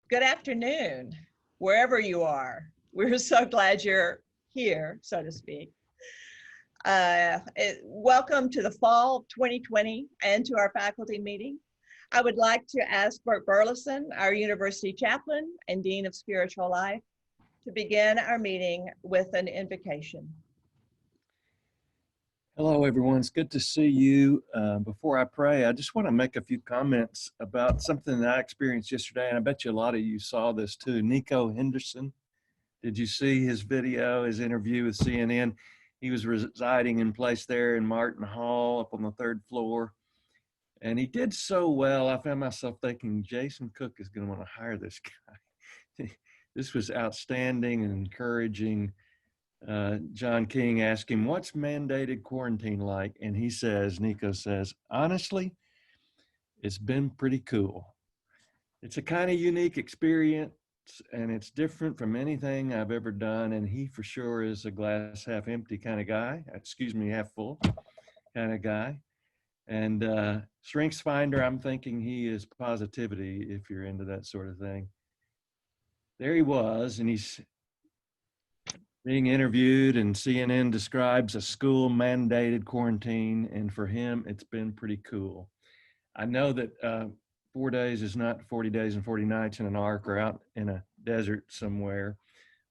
Good afternoon, wherever you are. We're so glad you're here, so to speak. Welcome to the fall of 2020 and to our faculty meeting. I would like to ask Bert Burleson, our university chaplain and Dean of Spiritual Life, to begin our meeting with an invocation. Hello, everyone. It's good to see you. Before I pray, I just want to make a few comments about something that I experienced yesterday, and I bet you a lot of you saw this too. Nico Henderson, did you see his video, his interview with CNN? He was residing in place there in Martin Hall up on the 3rd floor, and he did so well. I found myself thinking, Jason Cook is going to want to hire this guy. This was outstanding and encouraging. John King asked him, what's mandated quarantine like? And he says, Nico says, honestly, it's been pretty cool. It's a kind of unique experience and it's different from anything I've ever done. And he for sure is a glass half empty kind of guy, half full kind of guy. And Strengths Finder, I'm thinking he is positivity if you're into that sort of thing. There he was, and he's being interviewed, and CNN describes a school mandated quarantine, and for him, it's been pretty cool. I know that 4 days is not 40 days and 40 nights in an ark or out in a desert somewhere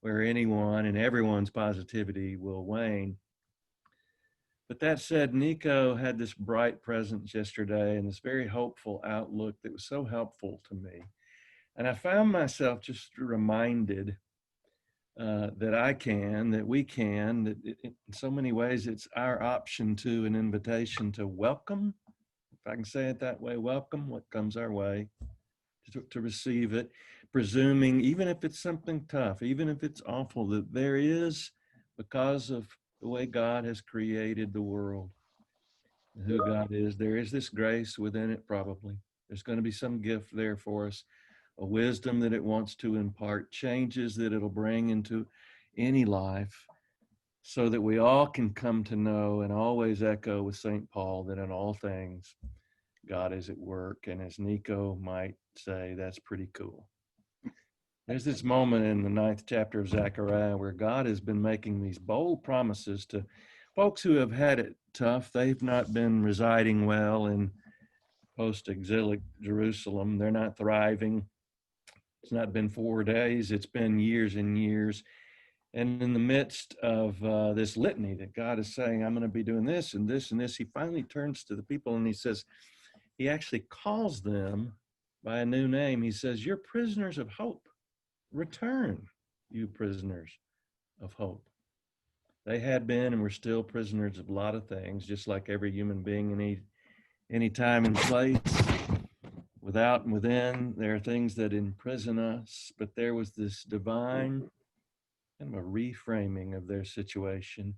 where anyone and everyone's positivity will wane. But that said, Nico had this bright presence yesterday and this very hopeful outlook that was so helpful to me. And I found myself just reminded that we can, that in so many ways it's our option to an invitation to welcome, if I can say it that way, welcome what comes our way, to receive it, presuming, even if it's something tough, even if it's awful, that there is, because of the way God has created the world, who God is, there is this grace within it probably. There's going to be some gift there for us, a wisdom that it wants to impart, changes that it'll bring into any life, so that we all can come to know and always echo with St. Paul that in all things, God is at work. And as Nico might say, that's pretty cool. There's this moment in the 9th chapter of Zechariah where God has been making these bold promises to folks who have had it tough. They've not been residing well in post-exilic Jerusalem. They're not thriving. It's not been 4 days, it's been years and years. And in the midst of this litany that God is saying, I'm going to be doing this and this and this, he finally turns to the people and he says, he actually calls them by a new name. He says, you're prisoners of hope. Return, you prisoners of hope. They had been and were still prisoners of a lot of things, just like every human being in any time and place. Without and within, there are things that imprison us, but there was this divine kind of a reframing of their situation.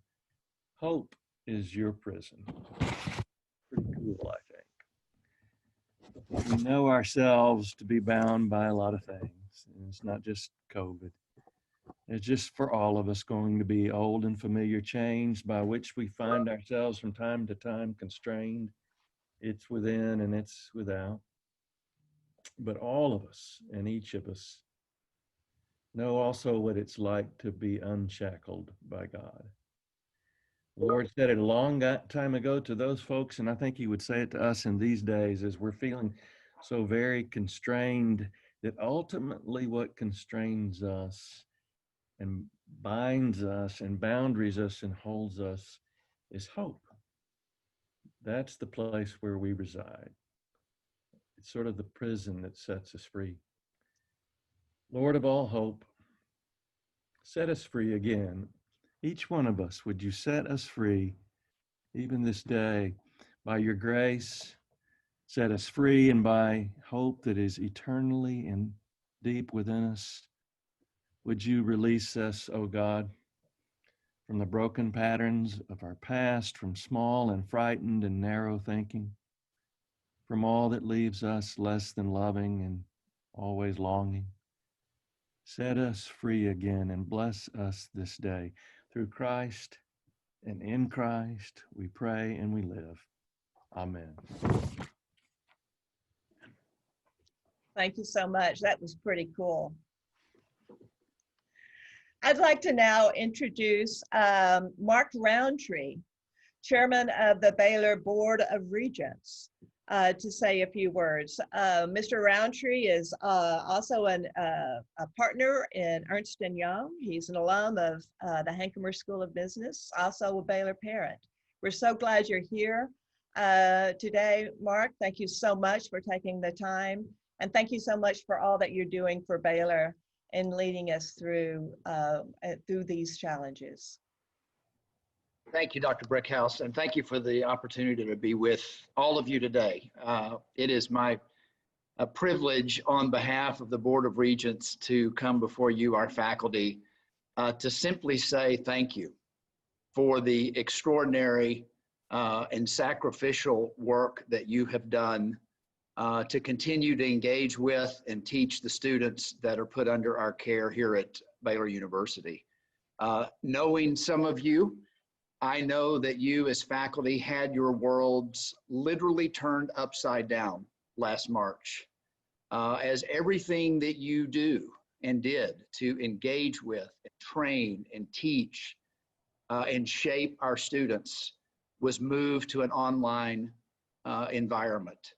Hope is your prison. Pretty cool, I think. We know ourselves to be bound by a lot of things, and it's not just COVID. It's just for all of us going to be old and familiar chains by which we find ourselves from time to time constrained. It's within and it's without. But all of us and each of us know also what it's like to be unshackled by God. The Lord said it a long time ago to those folks, and I think he would say it to us in these days as we're feeling so very constrained, that ultimately what constrains us and binds us and boundaries us and holds us is hope. That's the place where we reside. It's sort of the prison that sets us free. Lord of all hope, set us free again. Each one of us, would you set us free, even this day, by your grace, set us free, and by hope that is eternally and deep within us. Would you release us, O God, from the broken patterns of our past, from small and frightened and narrow thinking, from all that leaves us less than loving and always longing. Set us free again and bless us this day. Through Christ and in Christ, we pray and we live. Amen. Thank you so much. That was pretty cool. I'd like to now introduce Mark Roundtree, Chairman of the Baylor Board of Regents, to say a few words. Mr. Roundtree is also a partner in Ernst & Young. He's an alum of the Hancomer School of Business, also a Baylor parent. We're so glad you're here today, Mark. Thank you so much for taking the time. And thank you so much for all that you're doing for Baylor and leading us through these challenges. Thank you, Dr. Brickhouse, and thank you for the opportunity to be with all of you today. It is my privilege on behalf of the Board of Regents to come before you, our faculty, to simply say thank you for the extraordinary and sacrificial work that you have done to continue to engage with and teach the students that are put under our care here at Baylor University. Knowing some of you, I know that you as faculty had your worlds literally turned upside down last March, as everything that you do and did to engage with, and train and teach and shape our students was moved to an online environment.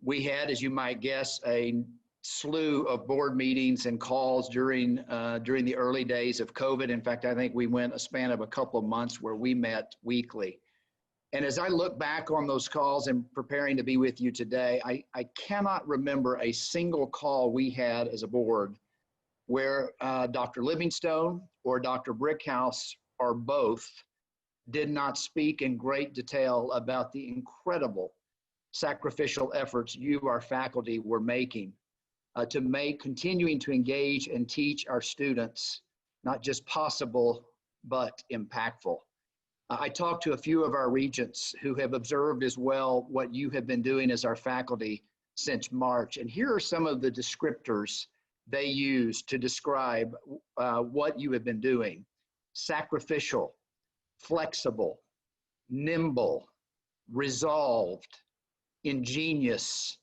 We had, as you might guess, a slew of board meetings and calls during the early days of COVID. In fact, I think we went a span of a couple of months where we met weekly. And as I look back on those calls and preparing to be with you today, I cannot remember a single call we had as a board where Dr. Livingstone or Dr. Brickhouse or both did not speak in great detail about the incredible sacrificial efforts you, our faculty, were making to continuing to engage and teach our students, not just possible, but impactful. I talked to a few of our regents who have observed as well what you have been doing as our faculty since March. And here are some of the descriptors they use to describe what you have been doing: sacrificial, flexible, nimble, resolved, ingenious,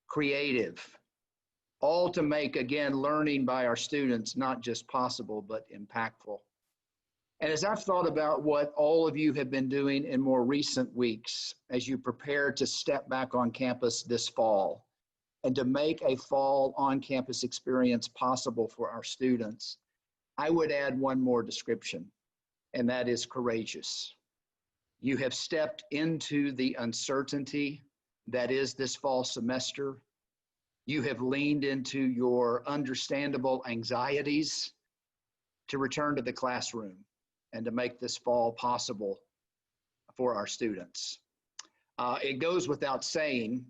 creative, all to make, again, learning by our students not just possible, but impactful. And as I've thought about what all of you have been doing in more recent weeks, as you prepare to step back on campus this fall and to make a fall on-campus experience possible for our students, I would add one more description, and that is courageous. You have stepped into the uncertainty that is this fall semester. You have leaned into your understandable anxieties to return to the classroom and to make this fall possible for our students. It goes without saying,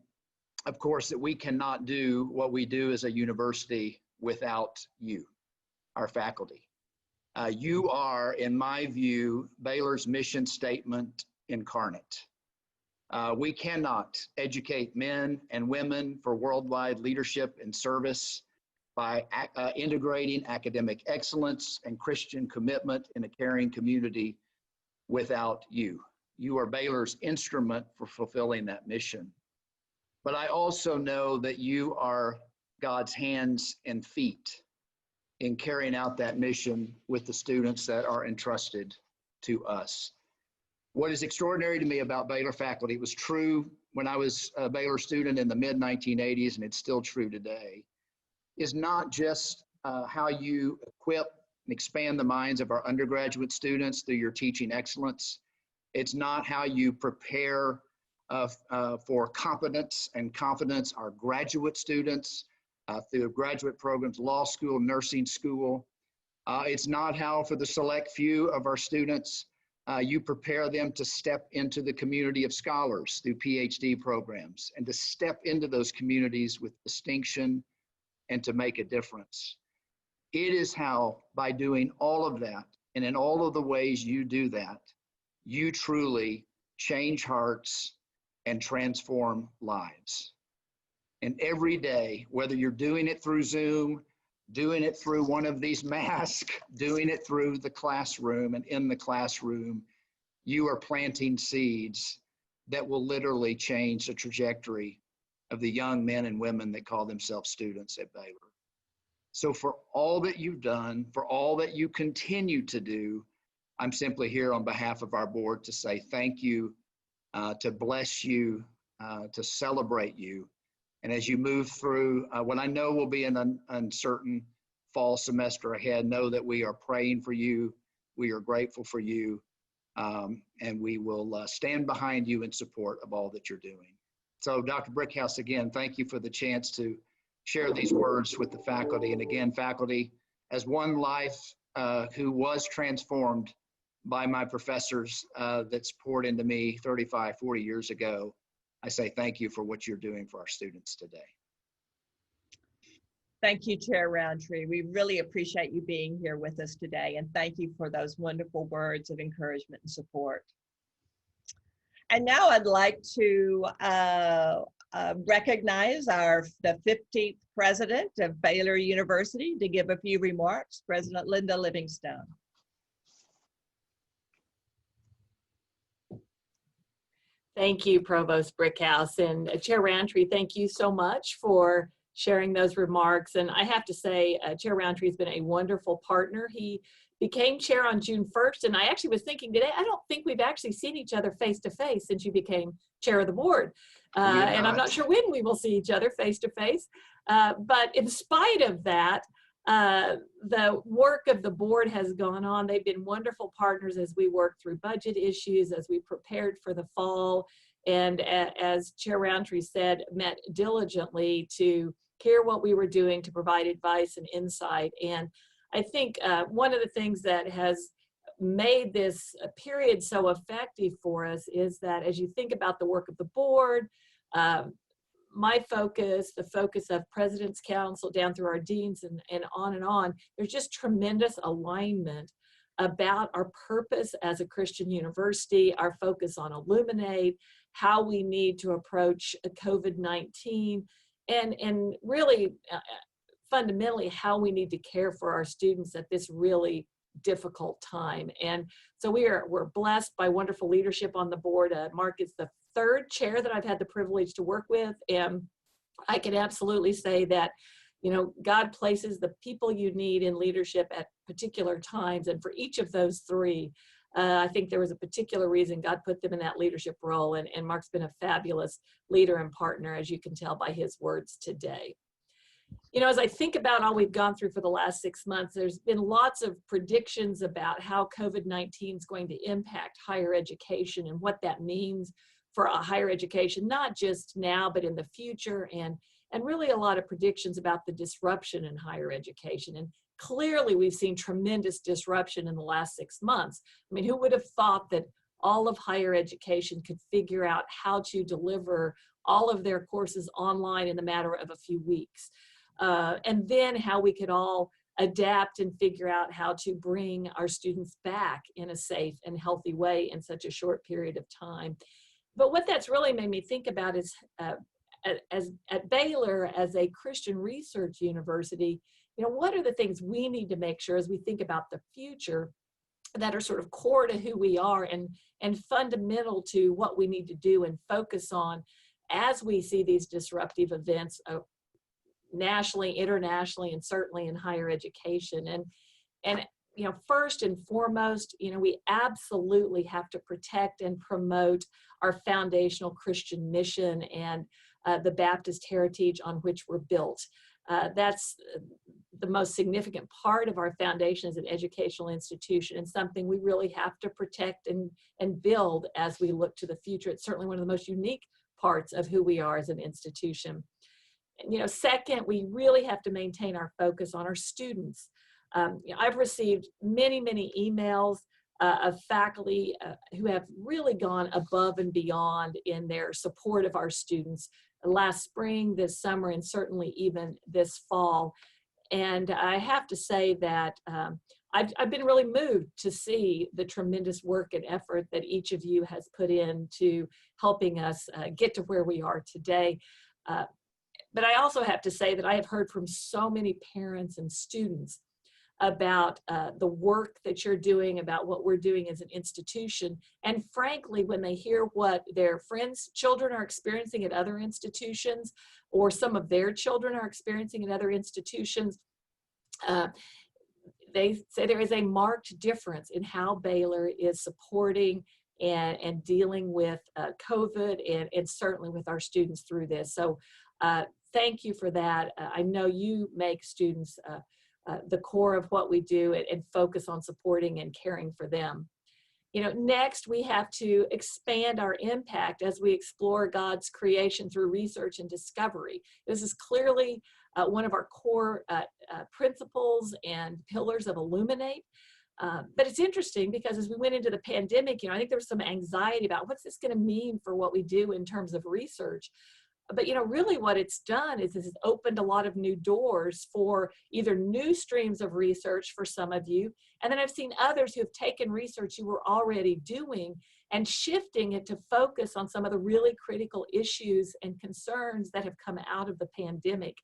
of course, that we cannot do what we do as a university without you, our faculty. You are, in my view, Baylor's mission statement incarnate. We cannot educate men and women for worldwide leadership and service by integrating academic excellence and Christian commitment in a caring community without you. You are Baylor's instrument for fulfilling that mission. But I also know that you are God's hands and feet in carrying out that mission with the students that are entrusted to us. What is extraordinary to me about Baylor faculty, it was true when I was a Baylor student in the mid-1980s, and it's still true today, is not just how you equip and expand the minds of our undergraduate students through your teaching excellence. It's not how you prepare for competence and confidence our graduate students through graduate programs, law school, nursing school. It's not how, for the select few of our students, you prepare them to step into the community of scholars through PhD programs and to step into those communities with distinction and to make a difference. It is how, by doing all of that, and in all of the ways you do that, you truly change hearts and transform lives. And every day, whether you're doing it through Zoom, doing it through one of these masks, doing it through the classroom and in the classroom, you are planting seeds that will literally change the trajectory of the young men and women that call themselves students at Baylor. So for all that you've done, for all that you continue to do, I'm simply here on behalf of our board to say thank you, to bless you, to celebrate you. And as you move through what I know will be an uncertain fall semester ahead, know that we are praying for you. We are grateful for you. And we will stand behind you in support of all that you're doing. So Dr. Brickhouse, again, thank you for the chance to share these words with the faculty. And again, faculty, as one life who was transformed by my professors that's poured into me 35, 40 years ago, I say thank you for what you're doing for our students today. Thank you, Chair Roundtree. We really appreciate you being here with us today, and thank you for those wonderful words of encouragement and support. And now I'd like to recognize the 15th president of Baylor University to give a few remarks, President Linda Livingstone. Thank you, Provost Brickhouse, and Chair Roundtree, thank you so much for sharing those remarks. And I have to say, Chair Roundtree has been a wonderful partner. He became chair on June 1st, and I actually was thinking today, I don't think we've actually seen each other face to face since you became chair of the board. And I'm not sure when we will see each other face to face. But in spite of that, the work of the board has gone on. They've been wonderful partners as we work through budget issues, as we prepared for the fall, and as Chair Roundtree said, met diligently to hear what we were doing, to provide advice and insight. And I think one of the things that has made this period so effective for us is that as you think about the work of the board, my focus, the focus of President's Council down through our deans and on, there's just tremendous alignment about our purpose as a Christian university, our focus on Illuminate, how we need to approach COVID-19, and really fundamentally how we need to care for our students at this really difficult time. And so we're blessed by wonderful leadership on the board. Mark is the third chair that I've had the privilege to work with, and I can absolutely say that, you know, God places the people you need in leadership at particular times, and for each of those three, I think there was a particular reason God put them in that leadership role, and Mark's been a fabulous leader and partner, as you can tell by his words today. You know, as I think about all we've gone through for the last 6 months, there's been lots of predictions about how COVID-19 is going to impact higher education and what that means for a higher education, not just now, but in the future, and really a lot of predictions about the disruption in higher education. And clearly we've seen tremendous disruption in the last 6 months. I mean, who would have thought that all of higher education could figure out how to deliver all of their courses online in a matter of a few weeks? And then how we could all adapt and figure out how to bring our students back in a safe and healthy way in such a short period of time. But what that's really made me think about is at Baylor, as a Christian research university, you know, what are the things we need to make sure as we think about the future that are sort of core to who we are and fundamental to what we need to do and focus on as we see these disruptive events nationally, internationally, and certainly in higher education. And you know, first and foremost, you know, we absolutely have to protect and promote our foundational Christian mission and the Baptist heritage on which we're built. That's the most significant part of our foundation as an educational institution, and something we really have to protect and build as we look to the future. It's certainly one of the most unique parts of who we are as an institution. You know, second, we really have to maintain our focus on our students. You know, I've received many emails of faculty who have really gone above and beyond in their support of our students last spring, this summer, and certainly even this fall. And I have to say that I've been really moved to see the tremendous work and effort that each of you has put into helping us get to where we are today. But I also have to say that I have heard from so many parents and students about the work that you're doing, about what we're doing as an institution. And frankly, when they hear what their friends' children are experiencing at other institutions, or some of their children are experiencing at other institutions, they say there is a marked difference in how Baylor is supporting and dealing with COVID and certainly with our students through this. So thank you for that. I know you make students the core of what we do and focus on supporting and caring for them. You know, next we have to expand our impact as we explore God's creation through research and discovery. This is clearly one of our core principles and pillars of Illuminate. But it's interesting because as we went into the pandemic, you know, I think there was some anxiety about what's this going to mean for what we do in terms of research. But, you know, really what it's done is it's opened a lot of new doors for either new streams of research for some of you. And then I've seen others who have taken research you were already doing and shifting it to focus on some of the really critical issues and concerns that have come out of the pandemic.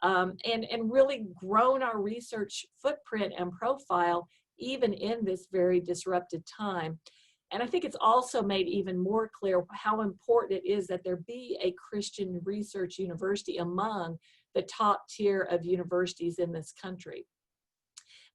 And really grown our research footprint and profile even in this very disrupted time. And I think it's also made even more clear how important it is that there be a Christian research university among the top tier of universities in this country.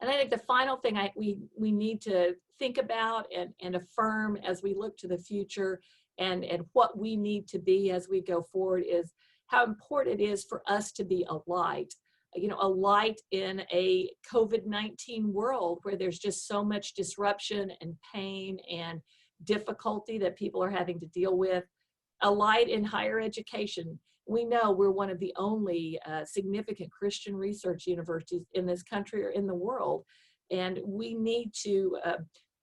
And I think the final thing we need to think about and affirm as we look to the future and what we need to be as we go forward is how important it is for us to be a light. You know, a light in a COVID-19 world where there's just so much disruption and pain and difficulty that people are having to deal with. A light in higher education. We know we're one of the only significant Christian research universities in this country or in the world, and we need to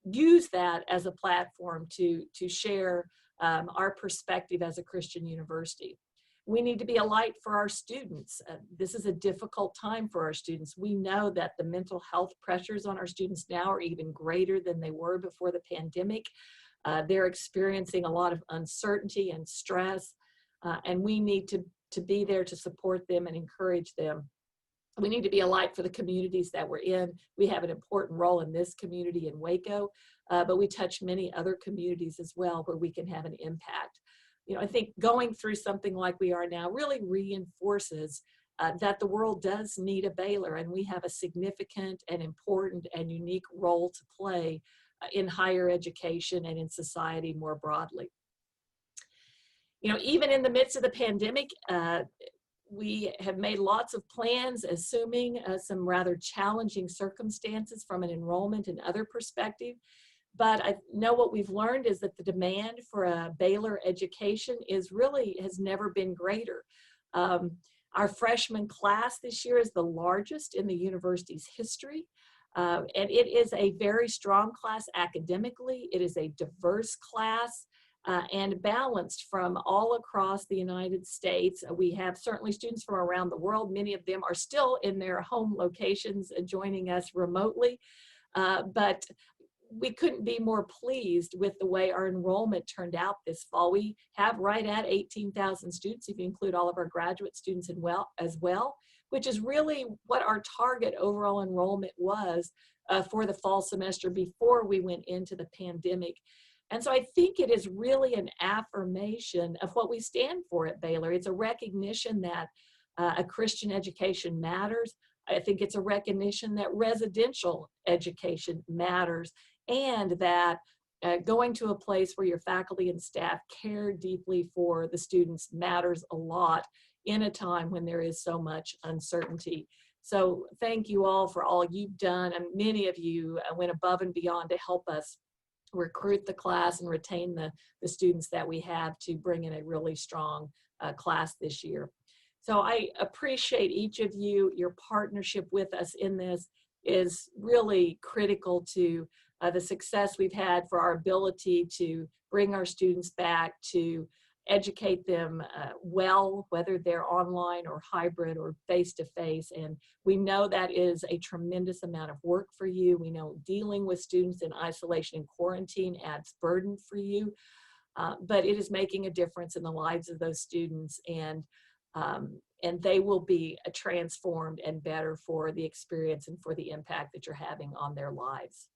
use that as a platform to share our perspective as a Christian university. We need to be a light for our students. This is a difficult time for our students. We know that the mental health pressures on our students now are even greater than they were before the pandemic. They're experiencing a lot of uncertainty and stress, and we need to be there to support them and encourage them. We need to be a light for the communities that we're in. We have an important role in this community in Waco, but we touch many other communities as well where we can have an impact. You know, I think going through something like we are now really reinforces that the world does need a Baylor, and we have a significant and important and unique role to play in higher education and in society more broadly. You know, even in the midst of the pandemic, we have made lots of plans, assuming some rather challenging circumstances from an enrollment and other perspective. But I know what we've learned is that the demand for a Baylor education has never been greater. Our freshman class this year is the largest in the university's history. And it is a very strong class academically. It is a diverse class and balanced from all across the United States. We have certainly students from around the world. Many of them are still in their home locations joining us remotely. But we couldn't be more pleased with the way our enrollment turned out this fall. We have right at 18,000 students, if you include all of our graduate students as well, which is really what our target overall enrollment was for the fall semester before we went into the pandemic. And so I think it is really an affirmation of what we stand for at Baylor. It's a recognition that a Christian education matters. I think it's a recognition that residential education matters, and that going to a place where your faculty and staff care deeply for the students matters a lot in a time when there is so much uncertainty. So thank you all for all you've done, and many of you went above and beyond to help us recruit the class and retain the students that we have to bring in a really strong class this year. So I appreciate each of you. Your partnership with us in this is really critical to the success we've had for our ability to bring our students back, to educate them well, whether they're online or hybrid or face-to-face. And we know that is a tremendous amount of work for you. We know dealing with students in isolation and quarantine adds burden for you, but it is making a difference in the lives of those students. And And they will be transformed and better for the experience and for the impact that you're having on their lives.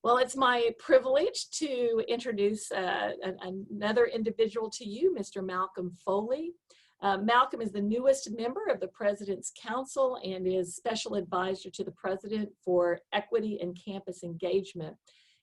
Well, it's my privilege to introduce another individual to you, Mr. Malcolm Foley. Malcolm is the newest member of the President's Council and is Special Advisor to the President for Equity and Campus Engagement.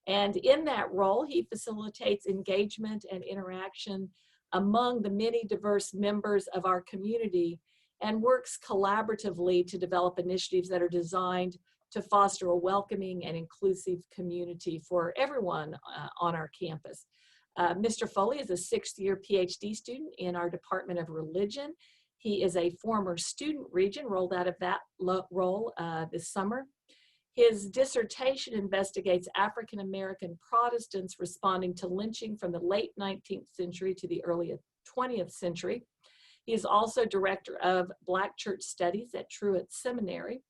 And in that role, he facilitates engagement and interaction among the many diverse members of our community and works collaboratively to develop initiatives that are designed to foster a welcoming and inclusive community for everyone on our campus. Mr. Foley is a sixth-year PhD student in our Department of Religion. He is a former student regent, rolled out of that role this summer. His dissertation investigates African-American Protestants responding to lynching from the late 19th century to the early 20th century. He is also director of Black Church Studies at Truett Seminary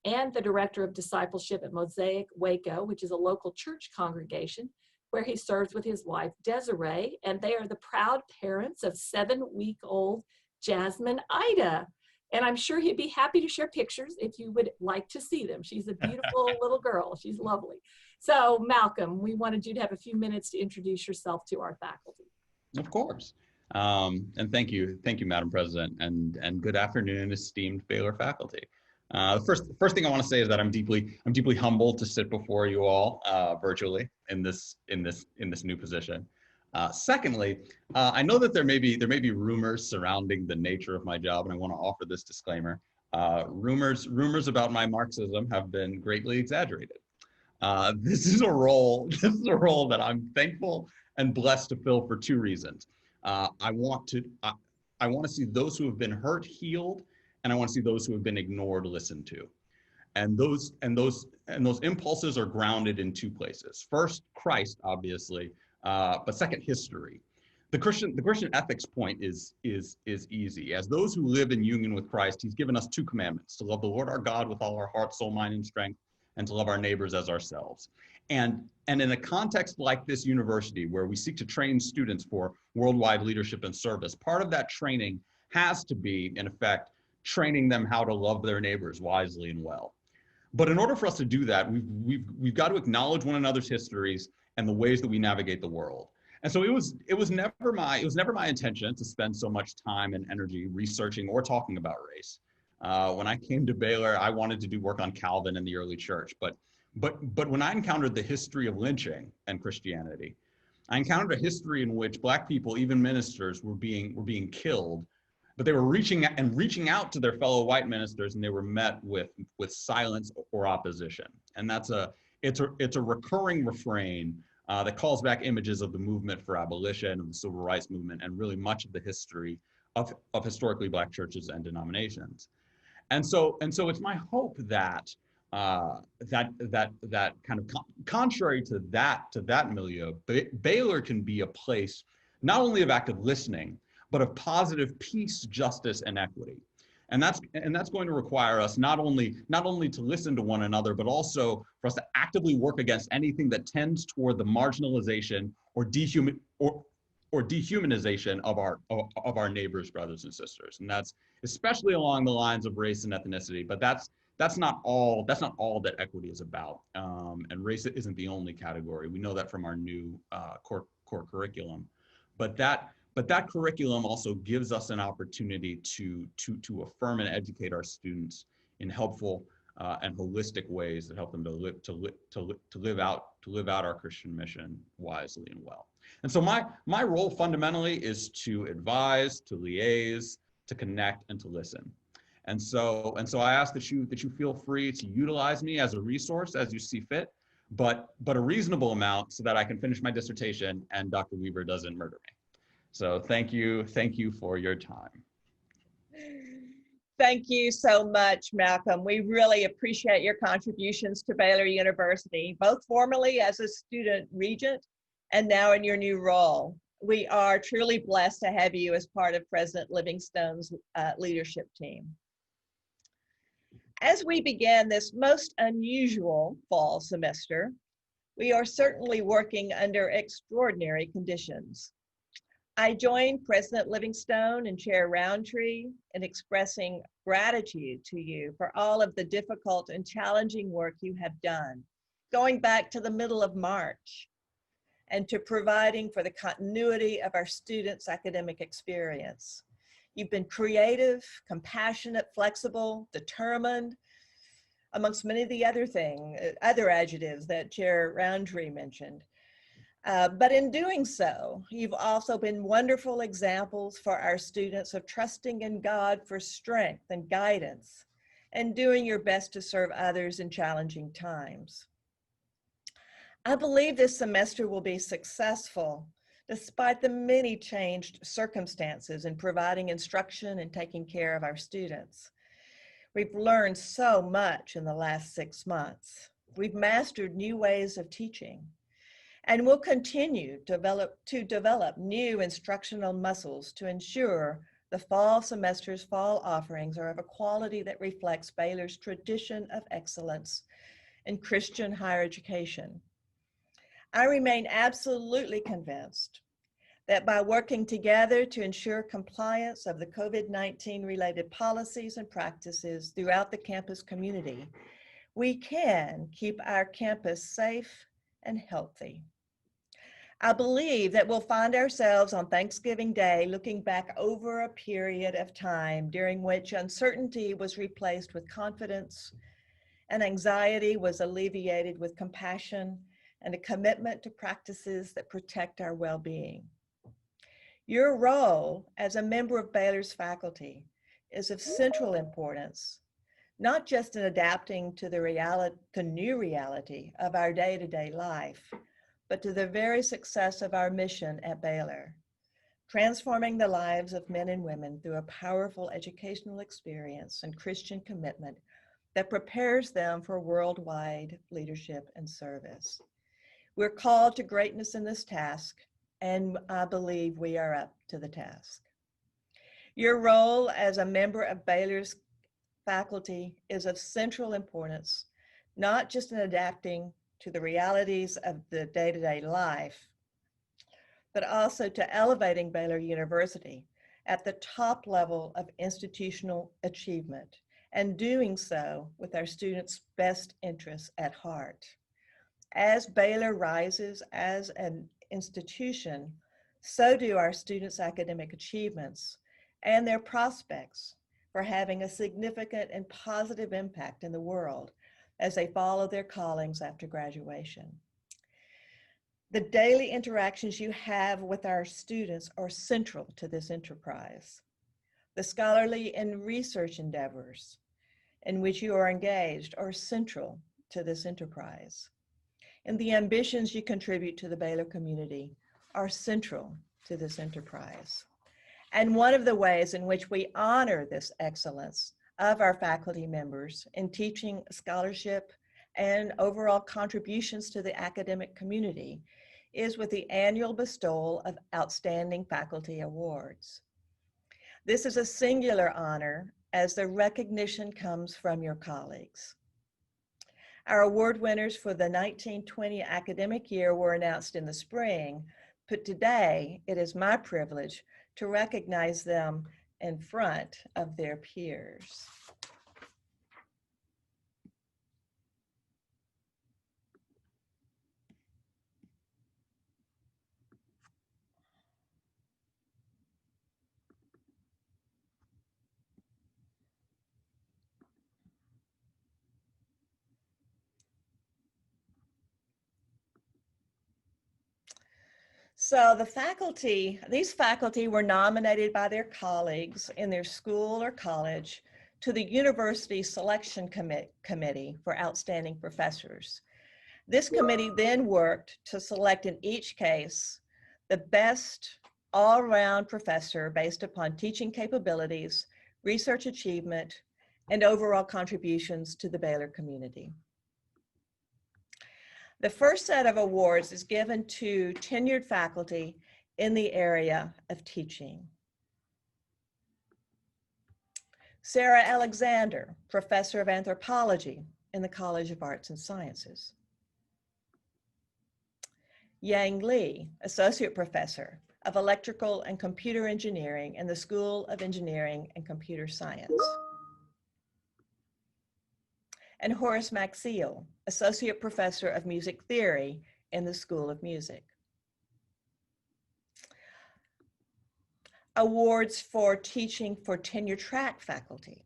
and the director of discipleship at Mosaic Waco, which is a local church congregation where he serves with his wife, Desiree, and they are the proud parents of 7-week-old Jasmine Ida. And I'm sure he'd be happy to share pictures if you would like to see them. She's a beautiful little girl. She's lovely. So Malcolm, we wanted you to have a few minutes to introduce yourself to our faculty. Of course. And thank you, Madam President, and good afternoon, esteemed Baylor faculty. The first thing I want to say is that I'm deeply humbled to sit before you all virtually in this new position. Secondly, I know that there may be rumors surrounding the nature of my job, and I want to offer this disclaimer. Rumors about my Marxism have been greatly exaggerated. This is a role that I'm thankful and blessed to fill for two reasons. I want to see those who have been hurt healed, and I want to see those who have been ignored listened to. And those impulses are grounded in two places. First, Christ, obviously. But second, history. The Christian ethics point is easy. As those who live in union with Christ, he's given us two commandments: to love the Lord our God with all our heart, soul, mind, and strength, and to love our neighbors as ourselves. And in a context like this university, where we seek to train students for worldwide leadership and service, part of that training has to be, in effect, training them how to love their neighbors wisely and well. But in order for us to do that, we've got to acknowledge one another's histories and the ways that we navigate the world. And so it was never my intention to spend so much time and energy researching or talking about race. When I came to Baylor, I wanted to do work on Calvin and the early church. But when I encountered the history of lynching and Christianity, I encountered a history in which Black people, even ministers, were being killed, but they were reaching out to their fellow white ministers, and they were met with silence or opposition. And it's a recurring refrain that calls back images of the movement for abolition, of the civil rights movement, and really much of the history of historically Black churches and denominations. And so it's my hope that that kind of contrary to that milieu, Baylor can be a place not only of active listening, but of positive peace, justice, and equity. And that's going to require us not only to listen to one another, but also for us to actively work against anything that tends toward the marginalization or dehumanization of our neighbors, brothers and sisters. And that's especially along the lines of race and ethnicity. But that's not all that equity is about. And race isn't the only category. We know that from our new core curriculum. But that curriculum also gives us an opportunity to affirm and educate our students in helpful and holistic ways that help them to live out our Christian mission wisely and well. And so my role fundamentally is to advise, to liaise, to connect, and to listen. And so I ask that you feel free to utilize me as a resource as you see fit, but a reasonable amount so that I can finish my dissertation and Dr. Weaver doesn't murder me. So thank you for your time. Thank you so much, Malcolm. We really appreciate your contributions to Baylor University, both formally as a student regent and now in your new role. We are truly blessed to have you as part of President Livingstone's leadership team. As we begin this most unusual fall semester, we are certainly working under extraordinary conditions. I join President Livingstone and Chair Roundtree in expressing gratitude to you for all of the difficult and challenging work you have done, going back to the middle of March, and to providing for the continuity of our students' academic experience. You've been creative, compassionate, flexible, determined, amongst many of the other adjectives that Chair Roundtree mentioned. But in doing so, you've also been wonderful examples for our students of trusting in God for strength and guidance and doing your best to serve others in challenging times. I believe this semester will be successful despite the many changed circumstances in providing instruction and taking care of our students. We've learned so much in the last 6 months. We've mastered new ways of teaching, and we'll continue to develop new instructional muscles to ensure the fall semester's fall offerings are of a quality that reflects Baylor's tradition of excellence in Christian higher education. I remain absolutely convinced that by working together to ensure compliance of the COVID-19 related policies and practices throughout the campus community, we can keep our campus safe and healthy. I believe that we'll find ourselves on Thanksgiving Day looking back over a period of time during which uncertainty was replaced with confidence and anxiety was alleviated with compassion and a commitment to practices that protect our well-being. Your role as a member of Baylor's faculty is of central importance, not just in adapting to the new reality of our day-to-day life, but to the very success of our mission at Baylor, transforming the lives of men and women through a powerful educational experience and Christian commitment that prepares them for worldwide leadership and service. We're called to greatness in this task, and I believe we are up to the task. Your role as a member of Baylor's faculty is of central importance, not just in adapting to the realities of the day-to-day life, but also to elevating Baylor University at the top level of institutional achievement, and doing so with our students' best interests at heart. As Baylor rises as an institution, so do our students' academic achievements and their prospects for having a significant and positive impact in the world as they follow their callings after graduation. The daily interactions you have with our students are central to this enterprise. The scholarly and research endeavors in which you are engaged are central to this enterprise. And the ambitions you contribute to the Baylor community are central to this enterprise. And one of the ways in which we honor this excellence of our faculty members in teaching, scholarship, and overall contributions to the academic community is with the annual bestowal of Outstanding Faculty Awards. This is a singular honor as the recognition comes from your colleagues. Our award winners for the 1920 academic year were announced in the spring, but today it is my privilege to recognize them in front of their peers. So these faculty were nominated by their colleagues in their school or college to the University Selection Committee for Outstanding Professors. This committee then worked to select in each case the best all-round professor based upon teaching capabilities, research achievement, and overall contributions to the Baylor community. The first set of awards is given to tenured faculty in the area of teaching. Sarah Alexander, Professor of Anthropology in the College of Arts and Sciences. Yang Li, Associate Professor of Electrical and Computer Engineering in the School of Engineering and Computer Science. And Horace Maxiel, Associate Professor of Music Theory in the School of Music. Awards for teaching for tenure track faculty.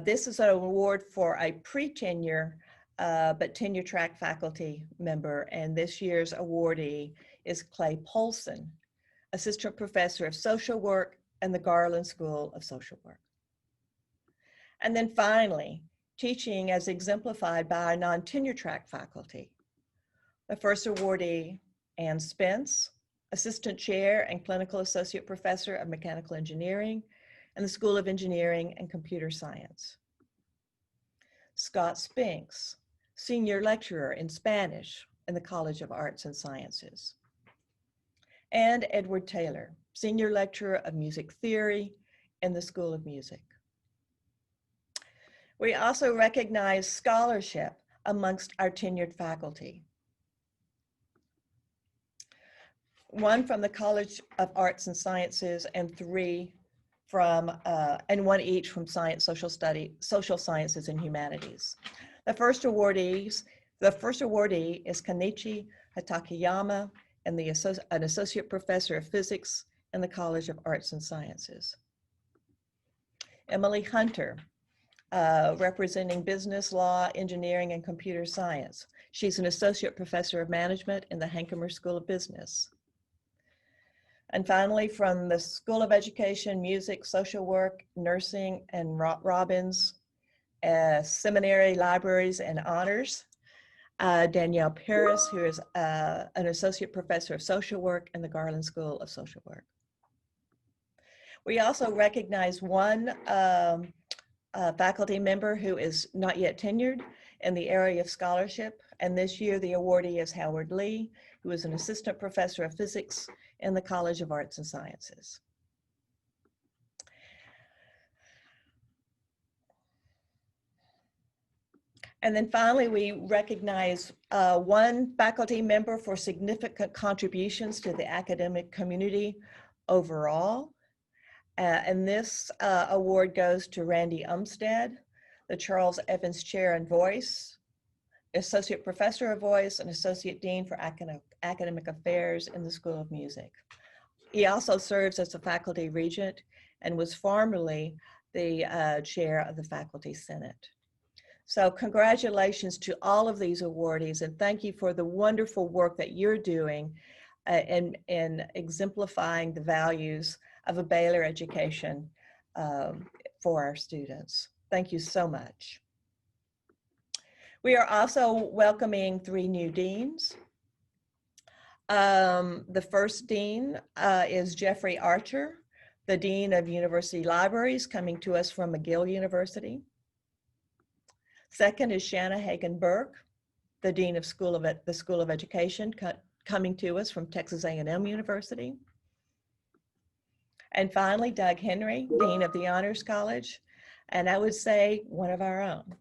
This is an award for a pre-tenure but tenure track faculty member, and this year's awardee is Clay Polson, Assistant Professor of Social Work in the Garland School of Social Work. And then finally, teaching as exemplified by our non-tenure track faculty. The first awardee, Ann Spence, Assistant Chair and Clinical Associate Professor of Mechanical Engineering in the School of Engineering and Computer Science. Scott Spinks, Senior Lecturer in Spanish in the College of Arts and Sciences. And Edward Taylor, Senior Lecturer of Music Theory in the School of Music. We also recognize scholarship amongst our tenured faculty. One from the College of Arts and Sciences and three from, and one each from Science, Social Sciences and Humanities. The first awardee is Kanichi Hatakeyama, and an Associate Professor of Physics in the College of Arts and Sciences. Emily Hunter, representing Business Law, Engineering, and Computer Science. She's an Associate Professor of Management in the Hankomer School of Business. And finally, from the School of Education, Music, Social Work, Nursing, and Robbins, Seminary, Libraries, and Honors, Danielle Paris, who is an Associate Professor of Social Work in the Garland School of Social Work. We also recognize one faculty member who is not yet tenured in the area of scholarship, and this year the awardee is Howard Lee, who is an Assistant Professor of Physics in the College of Arts and Sciences. And then finally, we recognize one faculty member for significant contributions to the academic community overall. And this award goes to Randy Umstead, the Charles Evans Chair in Voice, Associate Professor of Voice, and Associate Dean for Academic Affairs in the School of Music. He also serves as a faculty regent and was formerly the chair of the Faculty Senate. So congratulations to all of these awardees, and thank you for the wonderful work that you're doing in exemplifying the values of a Baylor education for our students. Thank you so much. We are also welcoming 3 new deans. The first dean is Jeffrey Archer, the Dean of University Libraries, coming to us from McGill University. Second is Shanna Hagen-Burke, the Dean of the School of Education, coming to us from Texas A&M University. And finally, Doug Henry, Dean of the Honors College, and I would say one of our own.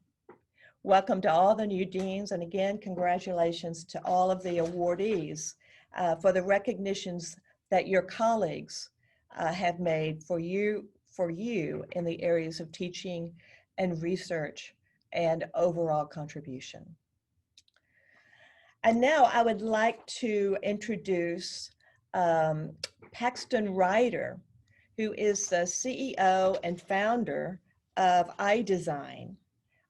Welcome to all the new deans, and again, congratulations to all of the awardees for the recognitions that your colleagues have made for you in the areas of teaching and research and overall contribution. And now I would like to introduce Paxton Ryder, who is the CEO and founder of iDesign,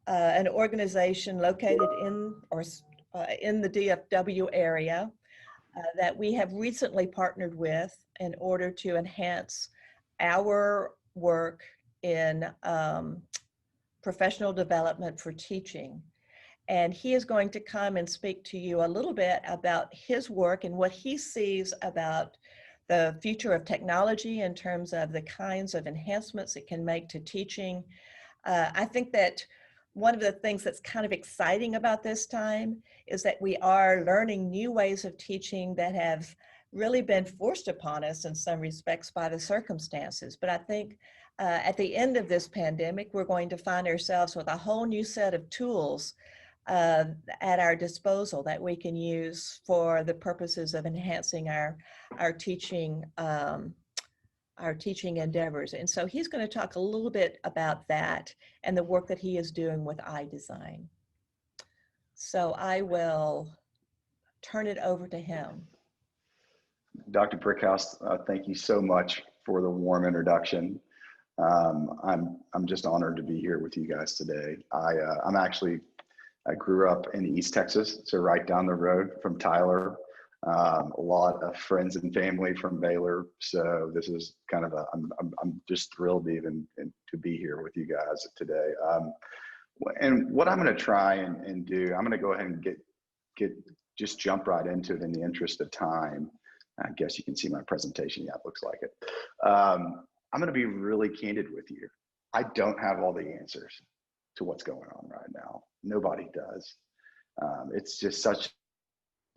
an organization located in the DFW area that we have recently partnered with in order to enhance our work in professional development for teaching. And he is going to come and speak to you a little bit about his work and what he sees about the future of technology in terms of the kinds of enhancements it can make to teaching. I think that one of the things that's kind of exciting about this time is that we are learning new ways of teaching that have really been forced upon us in some respects by the circumstances. But I think at the end of this pandemic, we're going to find ourselves with a whole new set of tools uh, at our disposal that we can use for the purposes of enhancing our teaching endeavors. And so he's going to talk a little bit about that and the work that he is doing with iDesign. So I will turn it over to him. Dr. Brickhouse, thank you so much for the warm introduction. I'm just honored to be here with you guys today. I grew up in East Texas, so right down the road from Tyler. A lot of friends and family from Baylor, so this is kind of I'm just thrilled to be here with you guys today. And what I'm going to try and do, I'm going to go ahead and just jump right into it in the interest of time. I guess you can see my presentation. Yeah, it looks like it. I'm going to be really candid with you. I don't have all the answers to what's going on right now. Nobody does. It's just such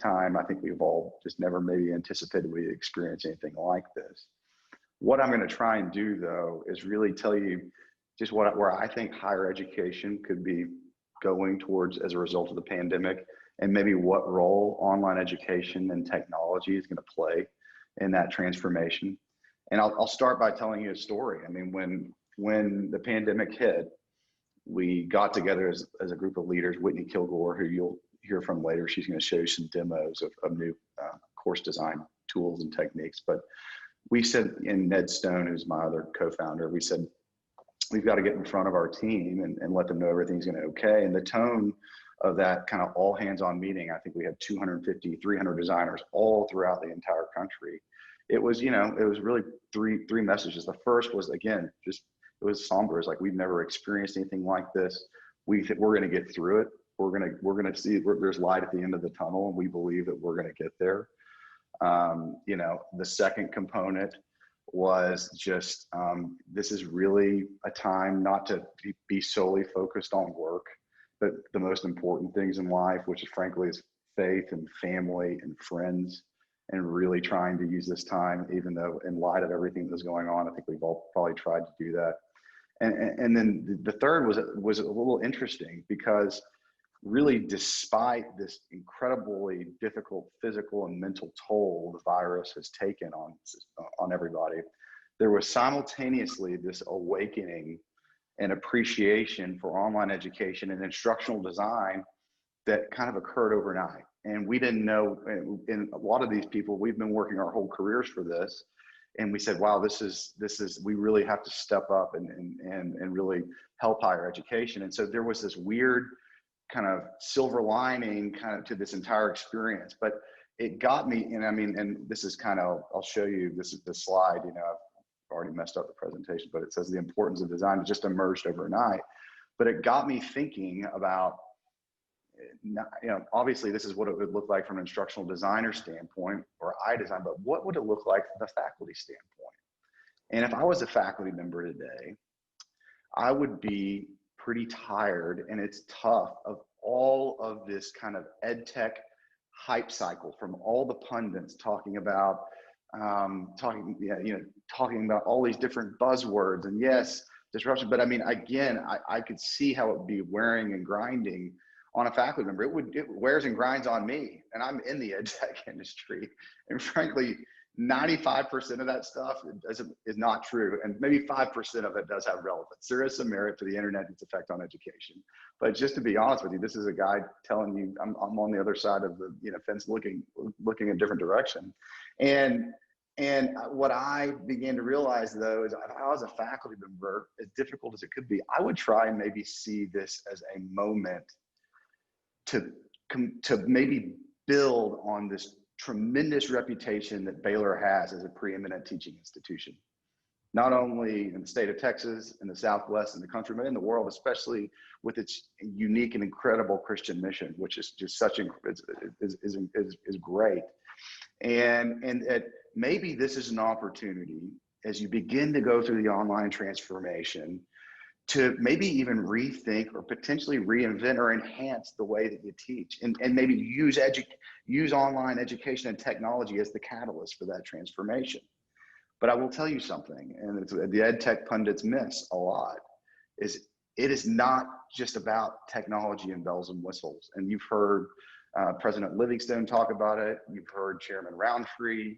time. I think we've all just never maybe anticipated we'd experience anything like this. What I'm going to try and do, though, is really tell you just where I think higher education could be going towards as a result of the pandemic, and maybe what role online education and technology is going to play in that transformation. And I'll start by telling you a story. I mean, when the pandemic hit, we got together as a group of leaders. Whitney Kilgore, who you'll hear from later, she's going to show you some demos of new course design tools and techniques. But we said, and Ned Stone, who's my other co-founder, we said, we've got to get in front of our team and let them know everything's going to be okay. And the tone of that kind of all hands on meeting, I think we had 250, 300 designers all throughout the entire country. It was, it was really three messages. The first was, again, it was somber. It's like, we've never experienced anything like this. We're going to get through it. We're going to see there's light at the end of the tunnel, and we believe that we're going to get there. The second component was just, this is really a time not to be solely focused on work, but the most important things in life, which is frankly is faith and family and friends, and really trying to use this time, even though in light of everything that's going on, I think we've all probably tried to do that. And then the third was a little interesting, because really, despite this incredibly difficult physical and mental toll the virus has taken on everybody, there was simultaneously this awakening and appreciation for online education and instructional design that kind of occurred overnight. And we didn't know, and a lot of these people, we've been working our whole careers for this. And we said, wow, this is, we really have to step up and really help higher education. And so there was this weird kind of silver lining kind of to this entire experience, but it got me, and this is kind of, I'll show you, this is the slide, I've already messed up the presentation, but it says the importance of design just emerged overnight. But it got me thinking about, obviously this is what it would look like from an instructional designer standpoint or iDesign, but what would it look like from the faculty standpoint? And if I was a faculty member today, I would be pretty tired, and it's tough, of all of this kind of ed tech hype cycle from all the pundits talking about talking about all these different buzzwords and yes, disruption. But again, I could see how it would be wearing and grinding on a faculty member. It wears and grinds on me, and I'm in the ed tech industry, and frankly, 95% of that stuff is not true, and maybe 5% of it does have relevance. There is some merit to the internet and its effect on education, but just to be honest with you, this is a guy telling you I'm on the other side of the fence, looking a different direction. And what I began to realize, though, is if I was a faculty member, as difficult as it could be, I would try and maybe see this as a moment to maybe build on this tremendous reputation that Baylor has as a preeminent teaching institution, not only in the state of Texas, in the Southwest, in the country, but in the world, especially with its unique and incredible Christian mission, which is just is great. And maybe this is an opportunity, as you begin to go through the online transformation, to maybe even rethink or potentially reinvent or enhance the way that you teach, and maybe use online education and technology as the catalyst for that transformation. But I will tell you something, and it's the ed tech pundits miss a lot, is it is not just about technology and bells and whistles. And you've heard President Livingstone talk about it. You've heard Chairman Roundtree.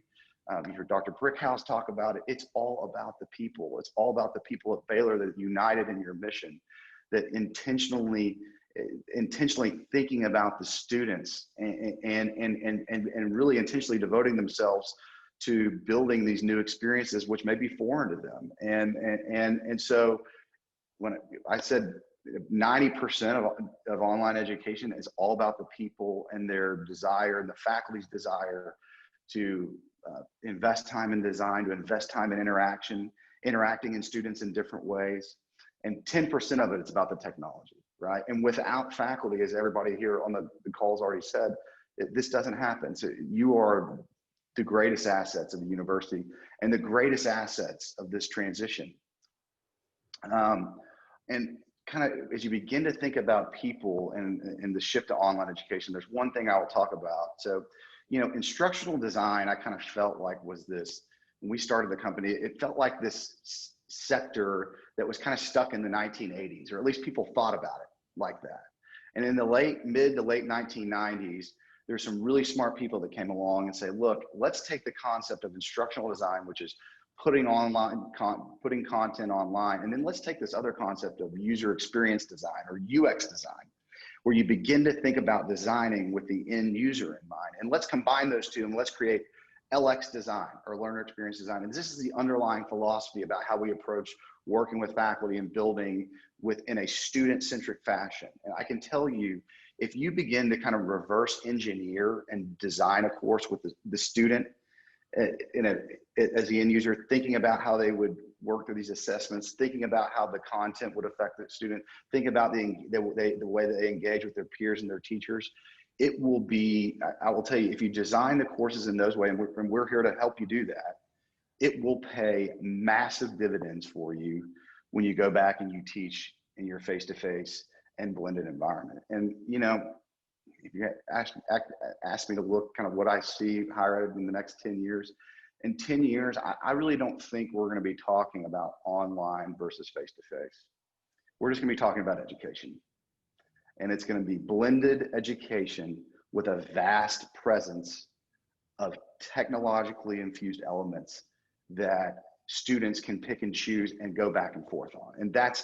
You heard Dr. Brickhouse talk about it. It's all about the people. It's all about the people at Baylor that are united in your mission, that intentionally thinking about the students and really intentionally devoting themselves to building these new experiences, which may be foreign to them. And so when I said 90% of online education is all about the people and their desire and the faculty's desire to invest time in design, to invest time in interacting in students in different ways. And 10% of it is about the technology, right? And without faculty, as everybody here on the call's already said, this doesn't happen. So you are the greatest assets of the university and the greatest assets of this transition. And kind of as you begin to think about people and the shift to online education, there's one thing I will talk about. So, you know, instructional design, I kind of felt like was this, when we started the company, it felt like this sector that was kind of stuck in the 1980s, or at least people thought about it like that. And in the mid to late 1990s, there's some really smart people that came along and say, look, let's take the concept of instructional design, which is putting content online, and then let's take this other concept of user experience design or UX design, where you begin to think about designing with the end user in mind. And let's combine those two and let's create LX design, or learner experience design. And this is the underlying philosophy about how we approach working with faculty and building within a student-centric fashion. And I can tell you, if you begin to kind of reverse engineer and design a course with the student as the end user, thinking about how they would work through these assessments, thinking about how the content would affect the student, think about the way that they engage with their peers and their teachers, it will be, I will tell you, if you design the courses in those ways, and we're here to help you do that, it will pay massive dividends for you when you go back and you teach in your face-to-face and blended environment. And, you know, if you ask me to look kind of what I see higher ed in the next 10 years, in 10 years, I really don't think we're going to be talking about online versus face-to-face. We're just going to be talking about education. And it's going to be blended education with a vast presence of technologically infused elements that students can pick and choose and go back and forth on. And that's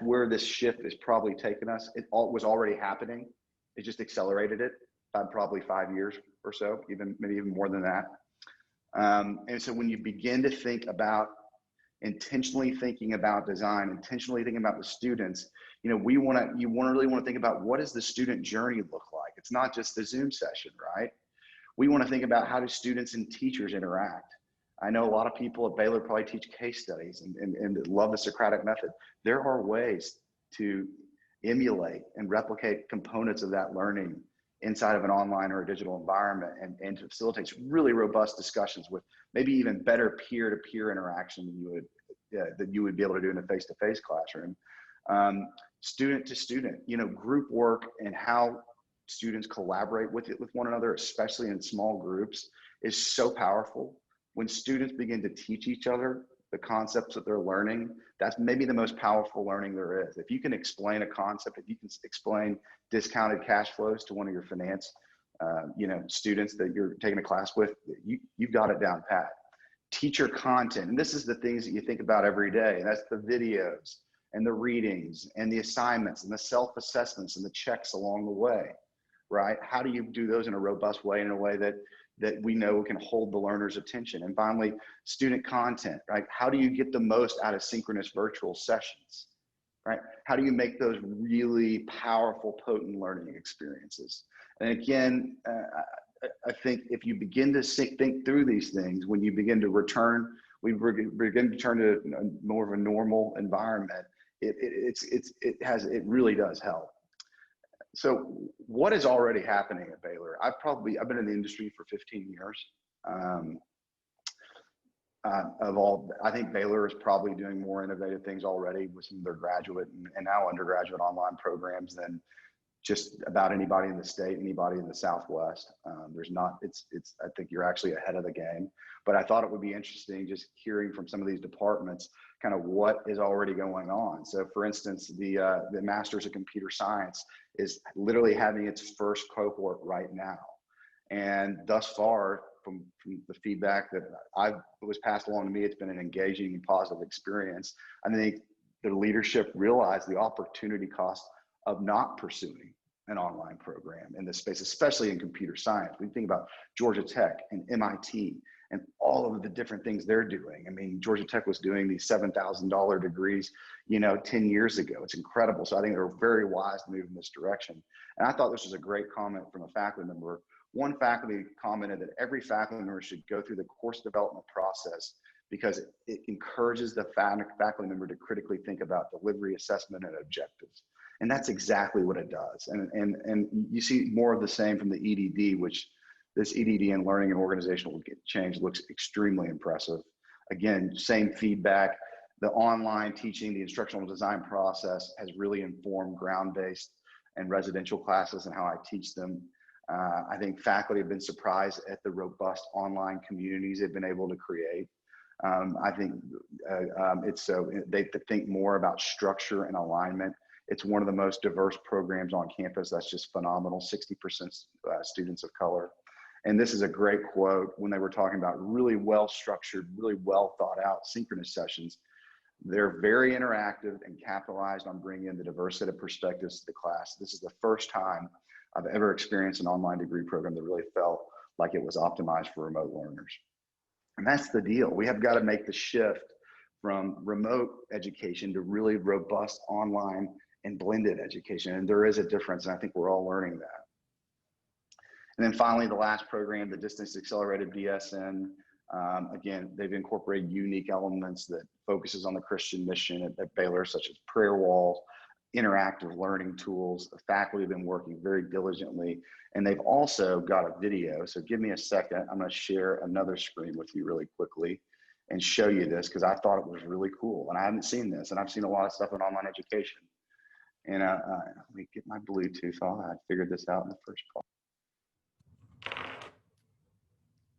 where this shift is probably taking us. It was already happening. It just accelerated it by probably 5 years or so, maybe even more than that. And so when you begin to think about intentionally thinking about design, intentionally thinking about the students, you know, you really want to think about, what does the student journey look like? It's not just the Zoom session, right? We want to think about, how do students and teachers interact? I know a lot of people at Baylor probably teach case studies and love the Socratic method. There are ways to emulate and replicate components of that learning inside of an online or a digital environment, and to facilitate really robust discussions with maybe even better peer-to-peer interaction than you would be able to do in a face-to-face classroom. Student to student, you know, group work and how students collaborate with one another, especially in small groups, is so powerful. When students begin to teach each other the concepts that they're learning, that's maybe the most powerful learning there is. If you can explain a concept, if you can explain discounted cash flows to one of your finance students that you're taking a class with, you've got it down pat. Teacher content, and this is the things that you think about every day, and that's the videos and the readings and the assignments and the self-assessments and the checks along the way, right? How do you do those in a robust way, in a way that we know can hold the learner's attention? And finally, student content, right? How do you get the most out of synchronous virtual sessions, right? How do you make those really powerful, potent learning experiences? And again, I think if you begin to think through these things, when you begin to return, we begin to turn to more of a normal environment, it really does help. So what is already happening at Baylor? I've been in the industry for 15 years. I think Baylor is probably doing more innovative things already with some of their graduate and now undergraduate online programs than just about anybody in the state, anybody in the Southwest. There's not, I think you're actually ahead of the game, but I thought it would be interesting just hearing from some of these departments kind of what is already going on. So for instance, the Masters of Computer Science is literally having its first cohort right now. And thus far, from the feedback that was passed along to me, it's been an engaging and positive experience. I think the leadership realized the opportunity cost of not pursuing an online program in this space, especially in computer science. We think about Georgia Tech and MIT and all of the different things they're doing. I mean, Georgia Tech was doing these $7,000 degrees, 10 years ago. It's incredible. So I think they're very wise to move in this direction. And I thought this was a great comment from a faculty member. One faculty commented that every faculty member should go through the course development process because it encourages the faculty member to critically think about delivery, assessment, and objectives. And that's exactly what it does. And you see more of the same from the EDD, which this EDD in learning and organizational change looks extremely impressive. Again, same feedback. The online teaching, the instructional design process has really informed ground-based and residential classes and how I teach them. I think faculty have been surprised at the robust online communities they've been able to create. I think they think more about structure and alignment. It's one of the most diverse programs on campus. That's just phenomenal. 60% students of color. And this is a great quote when they were talking about really well-structured, really well thought out synchronous sessions. They're very interactive and capitalized on bringing in the diverse set of perspectives to the class. This is the first time I've ever experienced an online degree program that really felt like it was optimized for remote learners. And that's the deal. We have got to make the shift from remote education to really robust online and blended education. And there is a difference, and I think we're all learning that. And then finally, the last program, the Distance Accelerated BSN, again, they've incorporated unique elements that focuses on the Christian mission at Baylor, such as prayer walls, interactive learning tools. The faculty have been working very diligently, and they've also got a video. So give me a second. I'm going to share another screen with you really quickly and show you this because I thought it was really cool. And I haven't seen this, and I've seen a lot of stuff in online education. And let me get my Bluetooth on. I figured this out in the first part.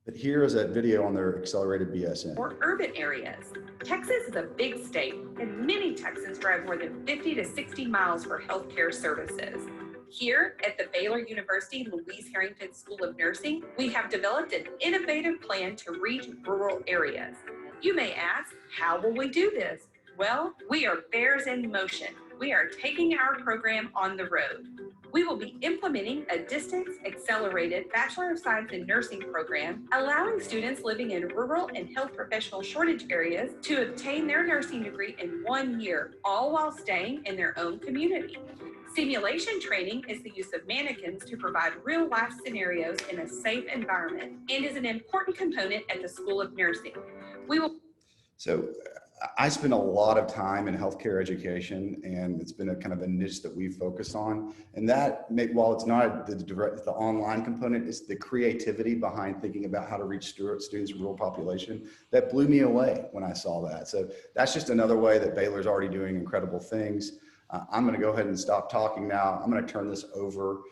But here is that video on their accelerated BSN. Or urban areas. Texas is a big state, and many Texans drive more than 50 to 60 miles for healthcare services. Here at the Baylor University Louise Harrington School of Nursing, we have developed an innovative plan to reach rural areas. You may ask, how will we do this? Well, we are bears in motion. We are taking our program on the road. We will be implementing a distance accelerated Bachelor of Science in Nursing program, allowing students living in rural and health professional shortage areas to obtain their nursing degree in 1 year, all while staying in their own community. Simulation training is the use of mannequins to provide real-life scenarios in a safe environment and is an important component at the School of Nursing. So I spend a lot of time in healthcare education, and it's been a kind of a niche that we've focused on. And that, while it's not the online component, it's the creativity behind thinking about how to reach students in rural population that blew me away when I saw that. So that's just another way that Baylor's already doing incredible things. I'm going to go ahead and stop talking now. I'm going to turn this over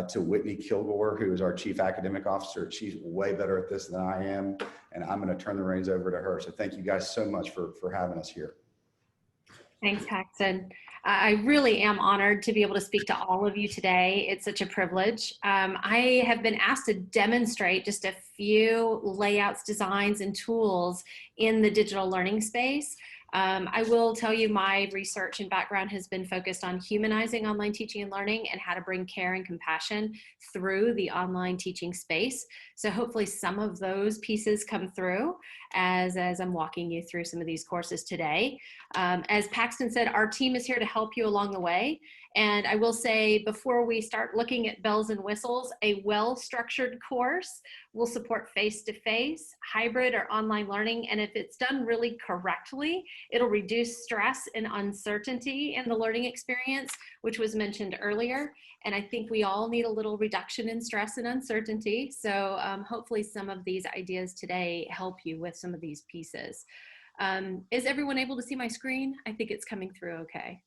to Whitney Kilgore, who is our Chief Academic Officer. She's way better at this than I am, and I'm going to turn the reins over to her. So thank you guys so much for having us here. Thanks, Paxton. I really am honored to be able to speak to all of you today. It's such a privilege. I have been asked to demonstrate just a few layouts, designs, and tools in the digital learning space. I will tell you my research and background has been focused on humanizing online teaching and learning and how to bring care and compassion through the online teaching space. So hopefully some of those pieces come through as I'm walking you through some of these courses today. As Paxton said, our team is here to help you along the way. And I will say, before we start looking at bells and whistles, a well-structured course will support face-to-face, hybrid, or online learning. And if it's done really correctly, it'll reduce stress and uncertainty in the learning experience, which was mentioned earlier. And I think we all need a little reduction in stress and uncertainty. So hopefully some of these ideas today help you with some of these pieces. Is everyone able to see my screen? I think it's coming through okay.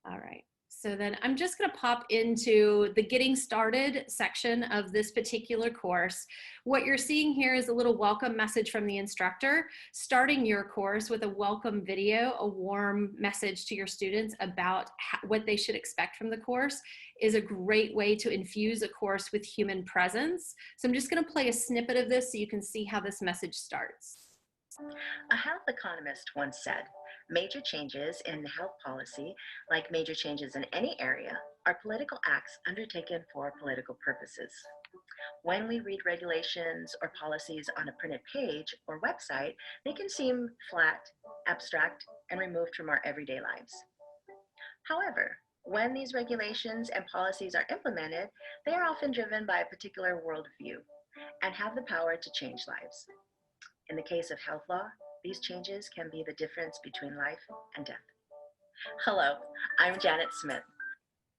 All right, So then I'm just going to pop into the getting started section of this particular course. What you're seeing here is a little welcome message from the instructor, starting your course with a welcome video, a warm message to your students about what they should expect from the course is a great way to infuse a course with human presence. So I'm just going to play a snippet of this so you can see how this message starts. A health economist once said, "Major changes in health policy, like major changes in any area, are political acts undertaken for political purposes. When we read regulations or policies on a printed page or website, they can seem flat, abstract, and removed from our everyday lives. However, when these regulations and policies are implemented, they are often driven by a particular worldview and have the power to change lives. In the case of health law, these changes can be the difference between life and death." Hello, I'm Janet Smith.